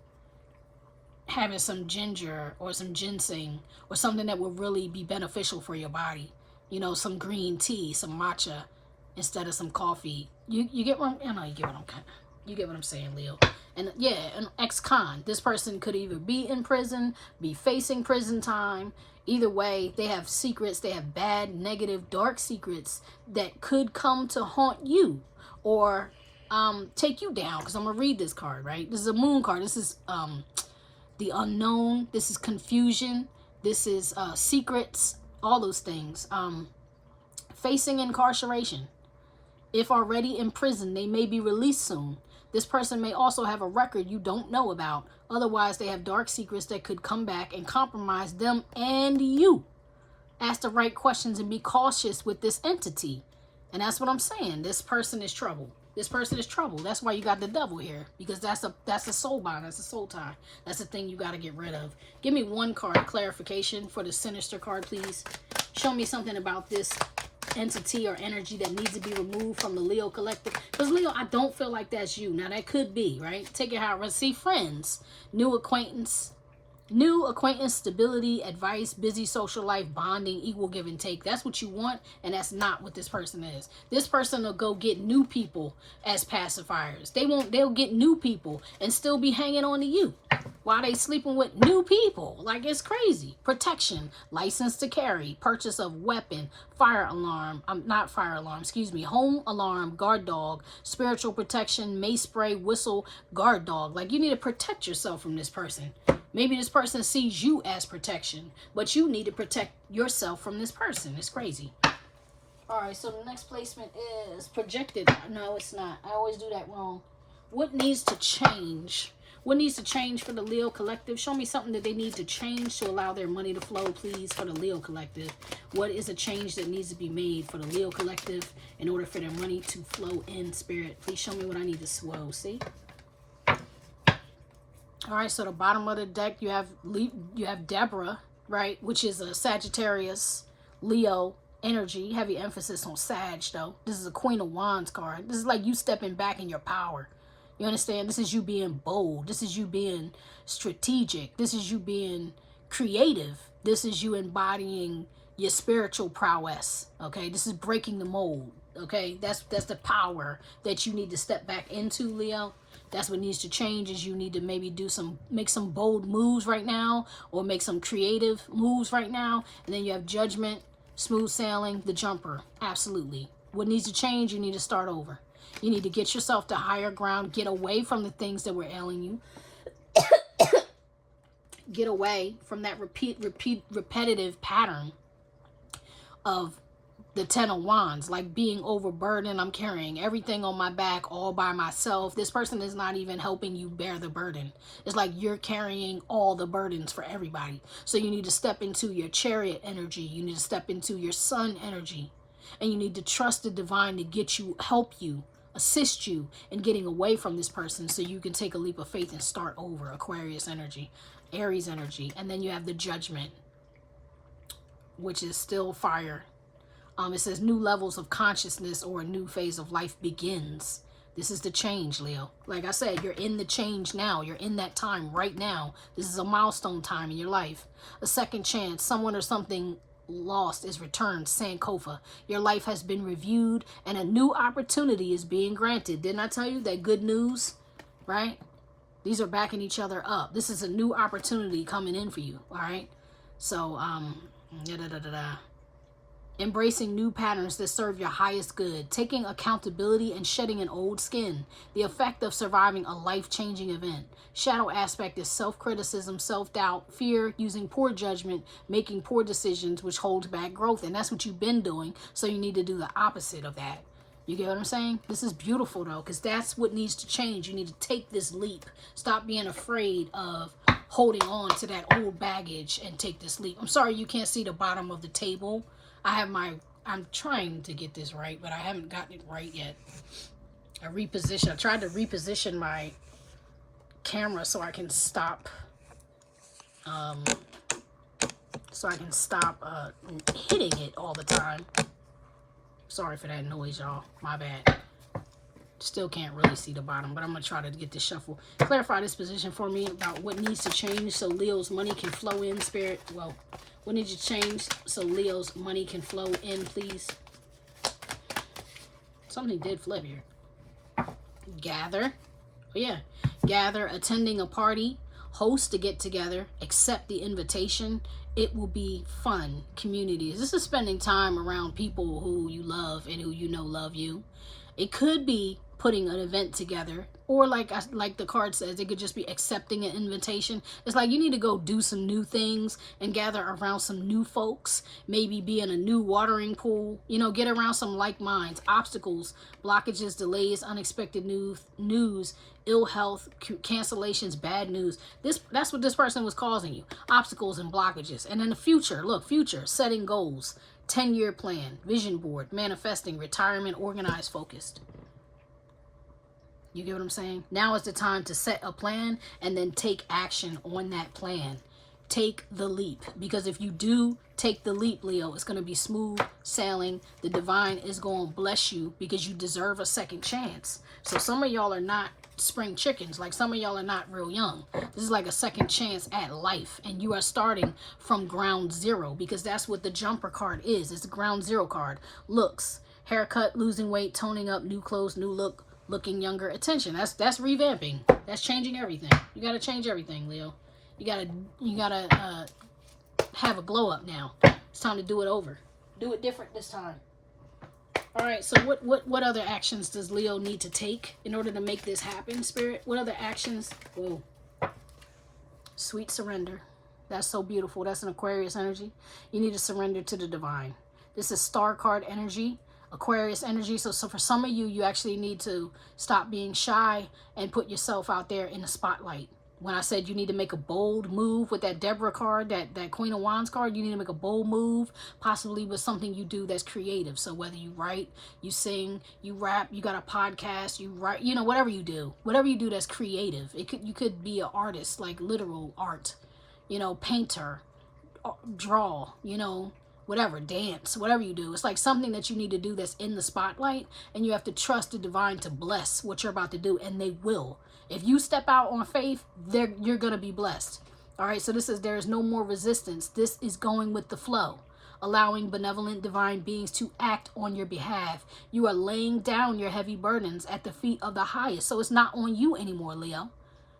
having some ginger or some ginseng or something that will really be beneficial for your body. You know, some green tea, some matcha instead of some coffee. You get what you get what I'm saying, Leo. And yeah, an ex-con. This person could either be in prison, be facing prison time. Either way, they have secrets. They have bad, negative, dark secrets that could come to haunt you or take you down. Because I'm gonna read this card, right? This is a moon card. This is the unknown. This is confusion. This is secrets. All those things. Facing incarceration. If already in prison, they may be released soon. This person may also have a record you don't know about. Otherwise, they have dark secrets that could come back and compromise them and you. Ask the right questions and be cautious with this entity. And that's what I'm saying. This person is trouble. This person is trouble. That's why you got the devil here. Because that's a soul bond. That's a soul tie. That's the thing you got to get rid of. Give me one card clarification for the sinister card, please. Show me something about this entity or energy that needs to be removed from the Leo collective. Because Leo, I don't feel like that's you. Now, that could be, right? Take it however. See, friends, new acquaintance, stability, advice, busy social life, bonding, equal give and take. That's what you want, and that's not what this person is. This person will go get new people as pacifiers. They'll get new people and still be hanging on to you while they sleeping with new people. Like, it's crazy. Protection, license to carry, purchase of weapon, home alarm, guard dog, spiritual protection, mace spray, whistle, guard dog. Like, you need to protect yourself from this person. Maybe this person sees you as protection, but you need to protect yourself from this person. It's crazy. All right, so the next placement is projected. No, it's not. I always do that wrong. What needs to change? What needs to change for the Leo collective? Show me something that they need to change to allow their money to flow, please, for the Leo collective. What is a change that needs to be made for the Leo collective in order for their money to flow in spirit? Please show me what I need to swell. See? All right, so the bottom of the deck, you have Deborah, right, which is a Sagittarius, Leo energy. Heavy emphasis on Sag, though. This is a Queen of Wands card. This is like you stepping back in your power. You understand? This is you being bold. This is you being strategic. This is you being creative. This is you embodying your spiritual prowess, okay? This is breaking the mold, okay? That's the power that you need to step back into, Leo. That's what needs to change is you need to maybe make some bold moves right now or make some creative moves right now. And then you have judgment, smooth sailing, the jumper. Absolutely. What needs to change, you need to start over. You need to get yourself to higher ground, get away from the things that were ailing you. Get away from that repetitive pattern of the Ten of Wands, like being overburdened. I'm carrying everything on my back all by myself. This person is not even helping you bear the burden. It's like you're carrying all the burdens for everybody. So you need to step into your Chariot energy. You need to step into your Sun energy. And you need to trust the divine to help you, assist you in getting away from this person so you can take a leap of faith and start over. Aquarius energy, Aries energy. And then you have the Judgment, which is still fire. It says new levels of consciousness or a new phase of life begins. This is the change, Leo. Like I said, you're in the change now. You're in that time right now. This is a milestone time in your life. A second chance. Someone or something lost is returned. Sankofa. Your life has been reviewed and a new opportunity is being granted. Didn't I tell you that good news? Right? These are backing each other up. This is a new opportunity coming in for you. All right? So, embracing new patterns that serve your highest good, taking accountability and shedding an old skin, the effect of surviving a life-changing event. Shadow aspect is self-criticism, self-doubt, fear, using poor judgment, making poor decisions, which holds back growth. And that's what you've been doing, so you need to do the opposite of that. You get what I'm saying? This is beautiful, though, because that's what needs to change. You need to take this leap. Stop being afraid of holding on to that old baggage and take this leap. I'm sorry you can't see the bottom of the table. I'm trying to get this right, but I haven't gotten it right yet. I tried to reposition my camera so I can stop, hitting it all the time. Sorry for that noise, y'all. My bad. Still can't really see the bottom, but I'm going to try to get this shuffle. Clarify this position for me about what needs to change so Leo's money can flow in, Spirit. Well, what needs to change so Leo's money can flow in, please? Something did flip here. Gather. Oh, yeah. Gather, attending a party, host a get-together, accept the invitation. It will be fun. Communities. This is spending time around people who you love and who you know love you. It could be putting an event together, or like the card says, it could just be accepting an invitation. It's like you need to go do some new things and gather around some new folks, maybe be in a new watering pool, you know, get around some like minds. Obstacles, blockages, delays, unexpected news, ill health, cancellations, bad news. That's what this person was causing you. Obstacles and blockages. And in the future, look, future, setting goals, 10-year plan, vision board, manifesting, retirement, organized, focused. You get what I'm saying? Now is the time to set a plan and then take action on that plan. Take the leap. Because if you do take the leap, Leo, it's going to be smooth sailing. The divine is going to bless you because you deserve a second chance. So some of y'all are not spring chickens. Like some of y'all are not real young. This is like a second chance at life. And you are starting from ground zero because that's what the jumper card is. It's the ground zero card. Looks, haircut, losing weight, toning up, new clothes, new look. Looking younger, attention. That's revamping. That's changing everything. You got to change everything, Leo. You gotta have a glow up now. It's time to do it over. Do it different this time. All right. So what other actions does Leo need to take in order to make this happen, Spirit? What other actions? Whoa. Sweet surrender. That's so beautiful. That's an Aquarius energy. You need to surrender to the divine. This is star card energy. Aquarius energy. So for some of you, you actually need to stop being shy and put yourself out there in the spotlight. When I said you need to make a bold move with that Deborah card, that Queen of Wands card, you need to make a bold move, possibly with something you do that's creative. So whether you write, you sing, you rap, you got a podcast, you write, you know, whatever you do that's creative. You could be an artist, like literal art, you know, painter, draw, you know, whatever, dance, whatever you do. It's like something that you need to do that's in the spotlight, and you have to trust the divine to bless what you're about to do, and they will. If you step out on faith, you're going to be blessed. All right, so this is, there is no more resistance. This is going with the flow, allowing benevolent divine beings to act on your behalf. You are laying down your heavy burdens at the feet of the highest, so it's not on you anymore, Leo.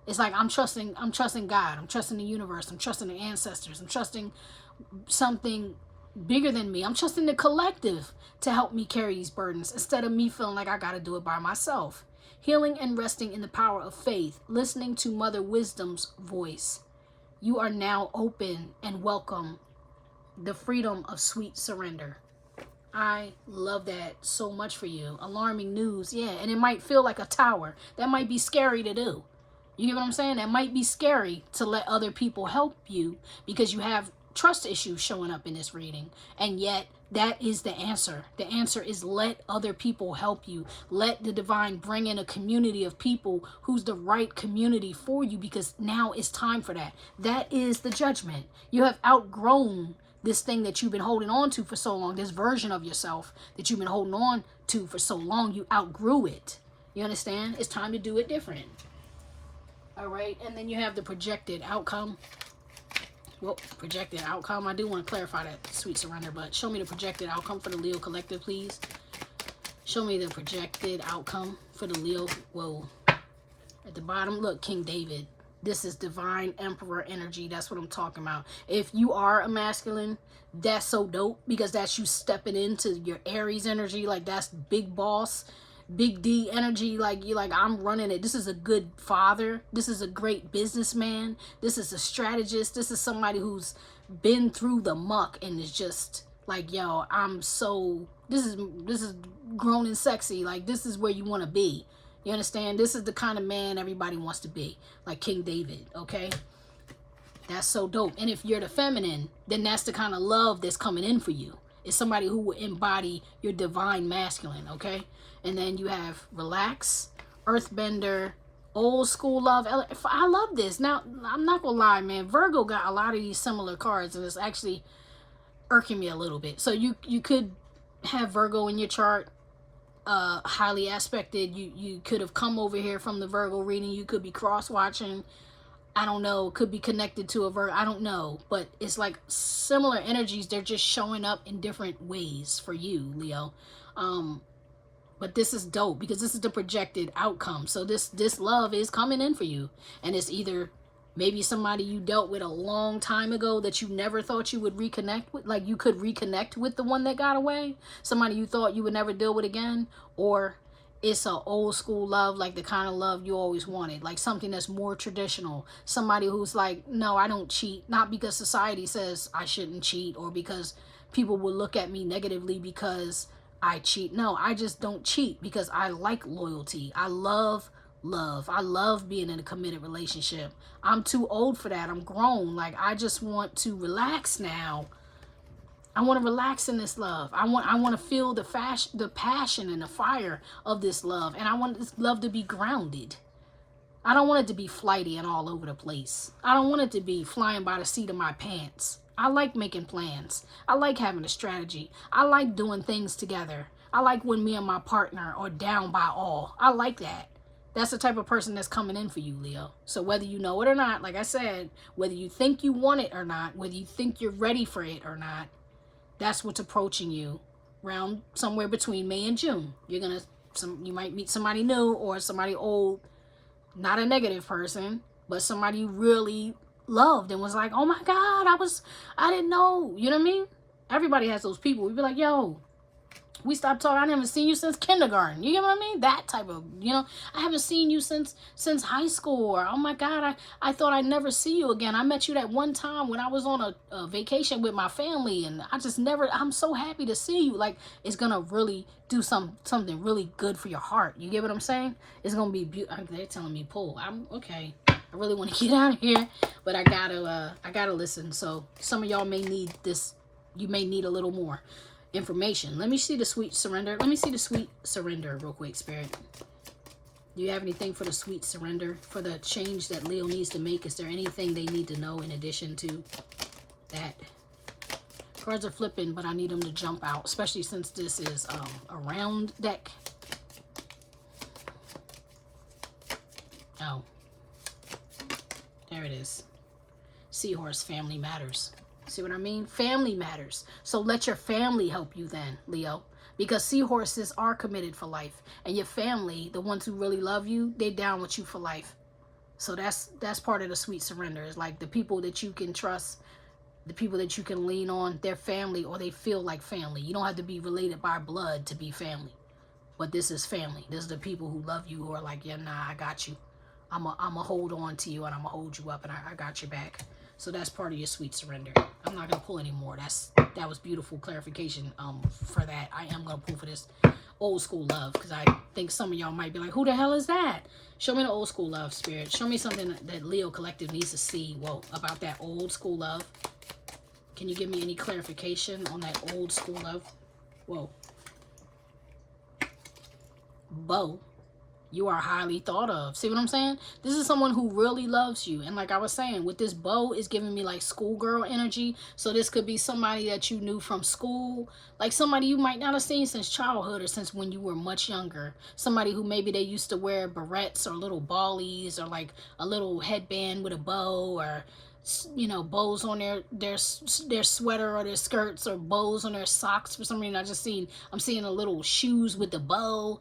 It's like I'm trusting God. I'm trusting the universe. I'm trusting the ancestors. I'm trusting something bigger than me. I'm trusting the collective to help me carry these burdens instead of me feeling like I got to do it by myself. Healing and resting in the power of faith, listening to Mother Wisdom's voice. You are now open and welcome the freedom of sweet surrender. I love that so much for you. Alarming news. Yeah, and it might feel like a tower. That might be scary to do. You get what I'm saying? That might be scary to let other people help you because you have trust issues showing up in this reading, and yet that is the answer. The answer is let other people help you. Let the divine bring in a community of people who's the right community for you, because now it's time for that. That is the judgment. You have outgrown This thing that you've been holding on to for so long, this version of yourself that you've been holding on to for so long, you outgrew it. You understand? It's time to do it different. All right. And then you have the projected outcome. Well, projected outcome. I do want to clarify that, sweet surrender, but show me the projected outcome for the Leo collective, please. Show me the projected outcome for the Leo. Whoa. At the bottom, look, King David. This is divine emperor energy. That's what I'm talking about. If you are a masculine, that's so dope, because that's you stepping into your Aries energy. Like, that's big boss, big D energy. Like, you're like, I'm running it. This is a good father. This is a great businessman. This is a strategist. This is somebody who's been through the muck and is just like, yo, I'm so, this is grown and sexy. Like, this is where you want to be. You understand? This is the kind of man everybody wants to be, like King David, okay? That's so dope. And if you're the feminine, then that's the kind of love that's coming in for you. It's somebody who will embody your divine masculine, okay? And then you have relax, earthbender, old school love. I love this. Now, I'm not going to lie, man. Virgo got a lot of these similar cards, and it's actually irking me a little bit. So you could have Virgo in your chart. Highly aspected. You could have come over here from the Virgo reading. You could be cross-watching. I don't know. Could be connected to a Virgo. I don't know. But it's like similar energies. They're just showing up in different ways for you, Leo. But this is dope, because this is the projected outcome. So this love is coming in for you. And it's either maybe somebody you dealt with a long time ago that you never thought you would reconnect with. Like, you could reconnect with the one that got away. Somebody you thought you would never deal with again. Or it's an old school love, like the kind of love you always wanted. Like something that's more traditional. Somebody who's like, no, I don't cheat. Not because society says I shouldn't cheat, or because people will look at me negatively because I cheat. No, I just don't cheat because I like loyalty. I love love. I love being in a committed relationship. I'm too old for that. I'm grown. Like, I just want to relax now. I want to relax in this love. I want to feel the passion and the fire of this love. And I want this love to be grounded. I don't want it to be flighty and all over the place. I don't want it to be flying by the seat of my pants. I like making plans. I like having a strategy. I like doing things together. I like when me and my partner are down by all. I like that. That's the type of person that's coming in for you, Leo. So whether you know it or not, like I said, whether you think you want it or not, whether you think you're ready for it or not, that's what's approaching you around somewhere between May and June. You might meet somebody new or somebody old, not a negative person, but somebody you really loved and was like, oh my God, I didn't know. You know what I mean? Everybody has those people. We'd be like, yo, we stopped talking. I never seen you since kindergarten. You get what I mean? That type of, I haven't seen you since high school. Or, oh my God, I thought I'd never see you again. I met you that one time when I was on a vacation with my family, and I'm so happy to see you. Like, it's going to really do something really good for your heart. You get what I'm saying? It's going to be beautiful. They're telling me pull. I'm okay. I really want to get out of here, but I gotta listen. So some of y'all may need this. You may need a little more information. Let me see the sweet surrender. Let me see the sweet surrender real quick, Spirit. Do you have anything for the sweet surrender, for the change that Leo needs to make? Is there anything they need to know in addition to that? Cards are flipping, but I need them to jump out, especially since this is a round deck. Oh, there it is. Seahorse, family matters. See what I mean? Family matters. So let your family help you then, Leo. Because seahorses are committed for life. And your family, the ones who really love you, they're down with you for life. So that's part of the sweet surrender. It's like the people that you can trust, the people that you can lean on, their family, or they feel like family. You don't have to be related by blood to be family. But this is family. This is the people who love you, who are like, yeah, nah, I got you. I'm a hold on to you, and I'm going to hold you up, and I got your back. So that's part of your sweet surrender. I'm not going to pull anymore. That was beautiful clarification for that. I am going to pull for this old school love, because I think some of y'all might be like, who the hell is that? Show me the old school love, Spirit. Show me something that Leo Collective needs to see, about that old school love. Can you give me any clarification on that old school love? Whoa. Bow. You are highly thought of. See what I'm saying? This is someone who really loves you. And like I was saying, with this bow, is giving me like schoolgirl energy. So this could be somebody that you knew from school. Like somebody you might not have seen since childhood or since when you were much younger. Somebody who maybe they used to wear barrettes or little ballies or like a little headband with a bow, or you know, bows on their sweater or their skirts, or bows on their socks. For some reason I'm seeing a little shoes with the bow.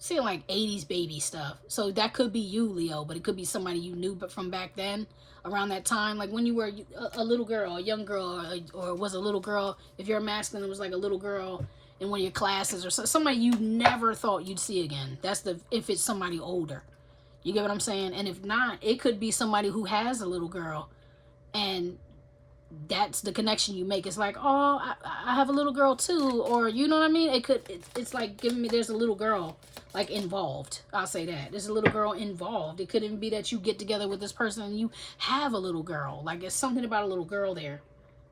Seeing like 80s baby stuff. So that could be you, Leo, but it could be somebody you knew but from back then, around that time, like when you were a little girl, a young girl, or was a little girl. If you're a masculine, it was like a little girl in one of your classes, or somebody you never thought you'd see again. That's if it's somebody older. You get what I'm saying? And if not, it could be somebody who has a little girl, and that's the connection you make. It's like, oh, I have a little girl too, or you know what I mean? It's like giving me, there's a little girl like involved. I'll say that there's a little girl involved. It could even be that you get together with this person and you have a little girl. Like it's something about a little girl there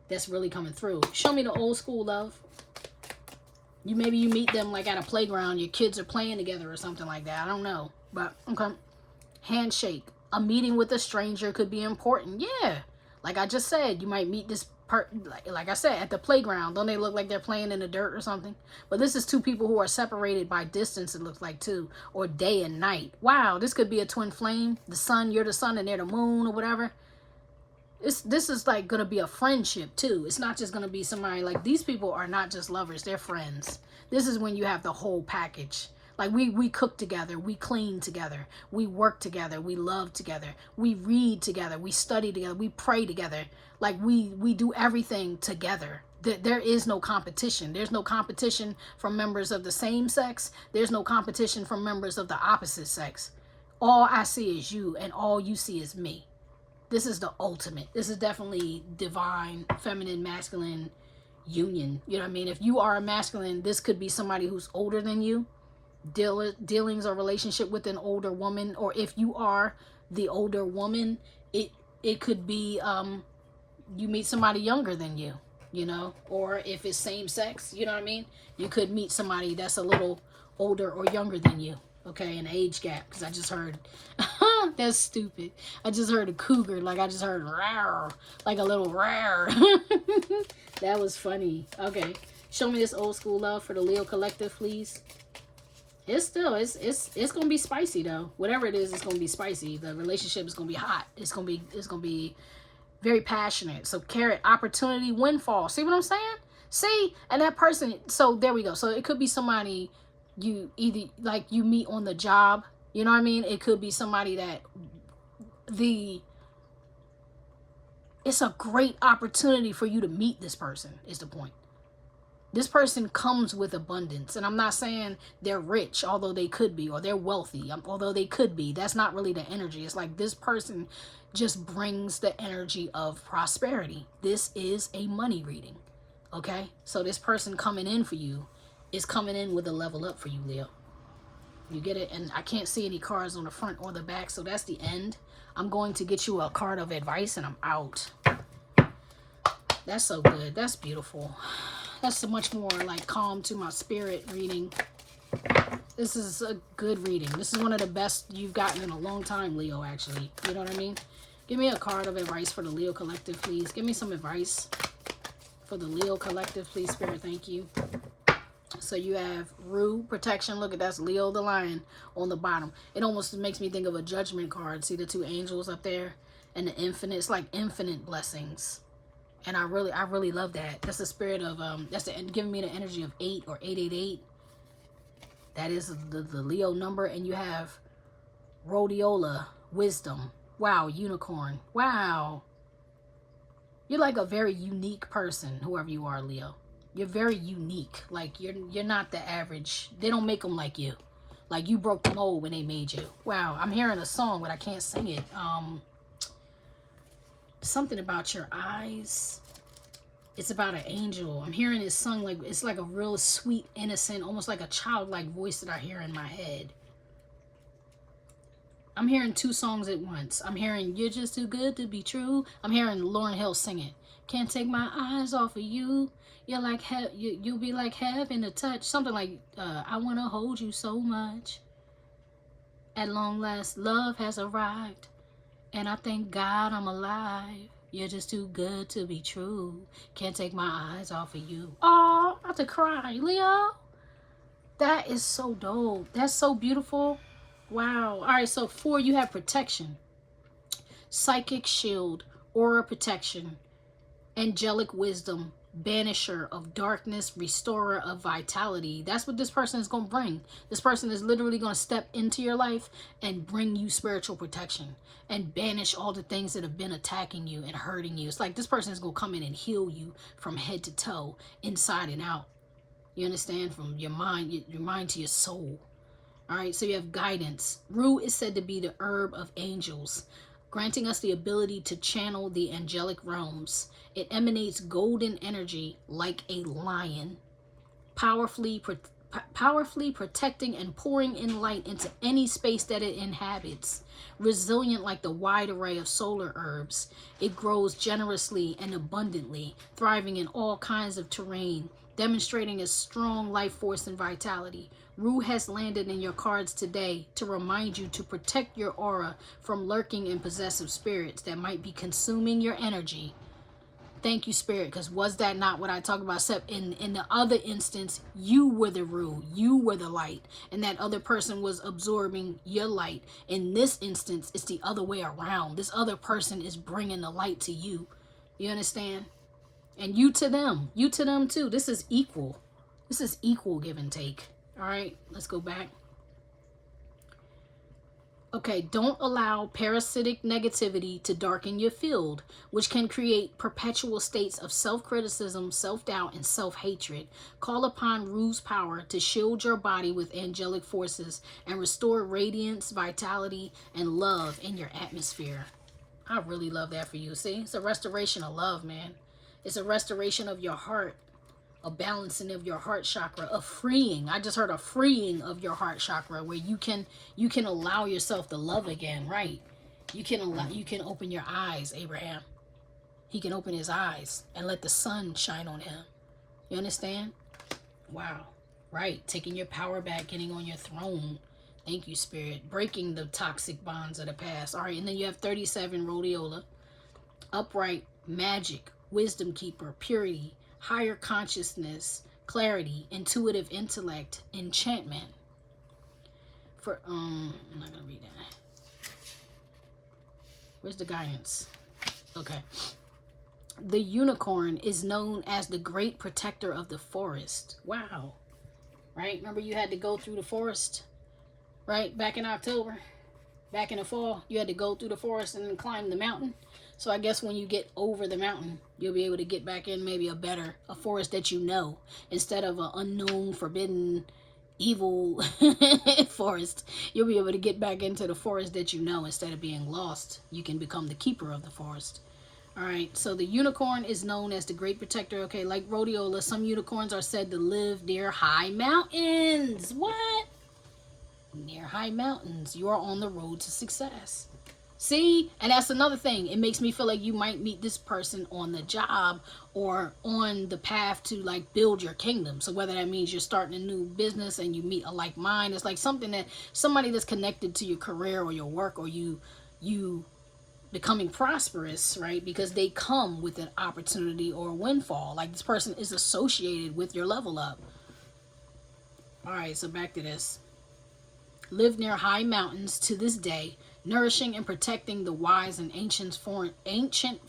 that's really coming through. Show me the old school love. Maybe you meet them like at a playground. Your kids are playing together or something like that. I don't know, but okay. Handshake. A meeting with a stranger could be important. Yeah. Like I just said, you might meet this like I said, at the playground. Don't they look like they're playing in the dirt or something? But this is two people who are separated by distance, it looks like, too. Or day and night. Wow, this could be a twin flame. The sun, you're the sun and they're the moon or whatever. This is like going to be a friendship, too. It's not just going to be somebody, like these people are not just lovers, they're friends. This is when you have the whole package. Like we cook together, we clean together, we work together, we love together, we read together, we study together, we pray together. Like we do everything together. There is no competition. There's no competition from members of the same sex. There's no competition from members of the opposite sex. All I see is you, and all you see is me. This is the ultimate. This is definitely divine, feminine, masculine union. You know what I mean? If you are a masculine, this could be somebody who's older than you. Dealings or relationship with an older woman, or if you are the older woman, it could be you meet somebody younger than you, you know, or if it's same sex, you know what I mean, you could meet somebody that's a little older or younger than you. Okay, an age gap, because I just heard that's stupid. I just heard a cougar, like I just heard rawr, like a little rawr. That was funny. Okay, show me this old school love for the Leo collective, please. It's gonna be spicy though. Whatever it is, it's gonna be spicy. The relationship is gonna be hot. It's gonna be very passionate. So carrot, opportunity, windfall. See what I'm saying? See? And that person, so there we go. So it could be somebody you either like you meet on the job. You know what I mean? It could be somebody that it's a great opportunity for you to meet this person, is the point. This person comes with abundance. And I'm not saying they're rich, although they could be, or they're wealthy, although they could be. That's not really the energy. It's like this person just brings the energy of prosperity. This is a money reading. Okay? So this person coming in for you is coming in with a level up for you, Leo. You get it? And I can't see any cards on the front or the back, so that's the end. I'm going to get you a card of advice and I'm out. That's so good. That's beautiful. That's so much more like calm to my spirit reading. This is a good reading. This is one of the best you've gotten in a long time, Leo, actually. You know what I mean? Give me a card of advice for the Leo collective, please. Give me some advice for the Leo collective, please, Spirit. Thank you. So you have Rue, protection. Look at that's Leo the lion on the bottom. It almost makes me think of a judgment card. See the two angels up there and the infinite. It's like infinite blessings. And I really love that. That's the spirit of that's giving me the energy of 8 or 888. That is the Leo number. And you have rhodiola, wisdom. Wow, unicorn. Wow. You're like a very unique person, whoever you are, Leo. You're very unique. Like you're not the average. They don't make them like you. Like you broke the mold when they made you. Wow, I'm hearing a song, but I can't sing it. Something about your eyes. It's about an angel. I'm hearing it sung like it's like a real sweet, innocent, almost like a childlike voice that I hear in my head. I'm hearing two songs at once. I'm hearing You're Just Too Good to Be True. I'm hearing Lauryn Hill sing it. Can't take my eyes off of you. You're like you'll be like heaven to touch. Something like I want to hold you so much. At long last, love has arrived, and I thank God I'm alive. You're just too good to be true. Can't take my eyes off of you. Oh, I'm about to cry, Leo. That is so dope. That's so beautiful. Wow. All right, so 4, you have protection. Psychic shield, aura protection, angelic wisdom, banisher of darkness, restorer of vitality. That's what this person is going to bring. This person is literally going to step into your life and bring you spiritual protection and banish all the things that have been attacking you and hurting you. It's like this person is going to come in and heal you from head to toe, inside and out. You understand? From your mind to your soul. All right, so you have guidance. Rue is said to be the herb of angels, granting us the ability to channel the angelic realms. It emanates golden energy like a lion, powerfully protecting and pouring in light into any space that it inhabits. Resilient like the wide array of solar herbs, it grows generously and abundantly, thriving in all kinds of terrain, demonstrating a strong life force and vitality. Rue has landed in your cards today to remind you to protect your aura from lurking and possessive spirits that might be consuming your energy. Thank you, Spirit, because was that not what I talked about? Except in the other instance, you were the Rue, you were the light, and that other person was absorbing your light. In this instance, it's the other way around. This other person is bringing the light to you. You understand? And you to them too. This is equal. This is equal give and take. All right, let's go back. Okay, don't allow parasitic negativity to darken your field, which can create perpetual states of self-criticism, self-doubt, and self-hatred. Call upon Rue's power to shield your body with angelic forces and restore radiance, vitality, and love in your atmosphere. I really love that for you. See, it's a restoration of love, man. It's a restoration of your heart, a balancing of your heart chakra, a freeing. I just heard a freeing of your heart chakra where you can allow yourself to love again, right? You can open your eyes, Abraham. He can open his eyes and let the sun shine on him. You understand? Wow. Right. Taking your power back, getting on your throne. Thank you, Spirit. Breaking the toxic bonds of the past. All right. And then you have 37, rhodiola. Upright, magic, wisdom keeper, purity, higher consciousness, clarity, intuitive intellect, enchantment. For I'm not gonna read that. Where's the guidance? Okay. The unicorn is known as the great protector of the forest. Wow. Right? Remember you had to go through the forest, right? Back in October, back in the fall, you had to go through the forest and then climb the mountain. So I guess when you get over the mountain, you'll be able to get back in maybe a forest that you know, instead of an unknown, forbidden, evil forest. You'll be able to get back into the forest that you know. Instead of being lost, you can become the keeper of the forest. All right, so the unicorn is known as the great protector. Okay, like rhodiola, some unicorns are said to live near high mountains. What? Near high mountains. You are on the road to success. See, and that's another thing. It makes me feel like you might meet this person on the job or on the path to like build your kingdom. So whether that means you're starting a new business and you meet a like mind, it's like somebody that's connected to your career or your work, or you becoming prosperous, right? Because they come with an opportunity or a windfall. Like this person is associated with your level up. All right, so back to this. Live near high mountains to this day, nourishing and protecting the wise and ancient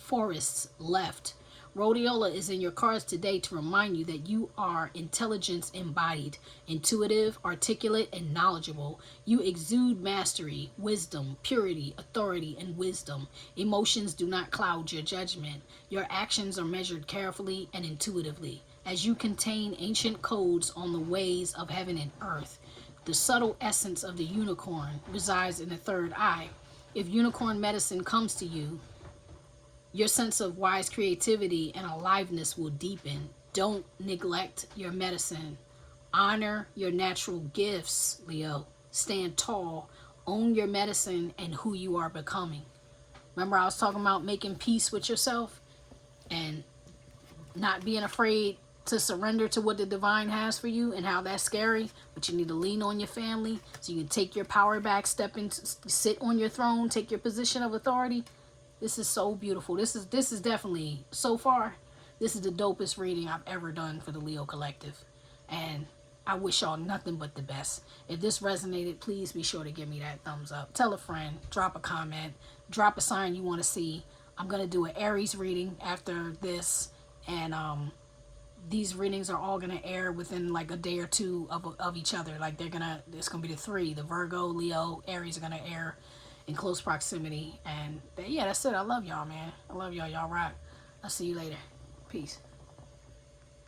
forests left. Rhodiola is in your cards today to remind you that you are intelligence embodied, intuitive, articulate, and knowledgeable. You exude mastery, wisdom, purity, authority, and wisdom. Emotions do not cloud your judgment. Your actions are measured carefully and intuitively, as you contain ancient codes on the ways of heaven and earth. The subtle essence of the unicorn resides in the third eye. If unicorn medicine comes to you, your sense of wise creativity and aliveness will deepen. Don't neglect your medicine. Honor your natural gifts, Leo. Stand tall. Own your medicine and who you are becoming. Remember I was talking about making peace with yourself and not being afraid to surrender to what the divine has for you and how that's scary, but you need to lean on your family so you can take your power back, step in, sit on your throne, take your position of authority. This is so beautiful. This is definitely, so far, this is the dopest reading I've ever done for the Leo Collective. And I wish y'all nothing but the best. If this resonated, please be sure to give me that thumbs up. Tell a friend, drop a comment, drop a sign you want to see. I'm going to do an Aries reading after this. And these readings are all going to air within like a day or two of each other. Like it's going to be the three. The Virgo, Leo, Aries are going to air in close proximity. And yeah, that's it. I love y'all, man. I love y'all. Y'all rock. I'll see you later. Peace.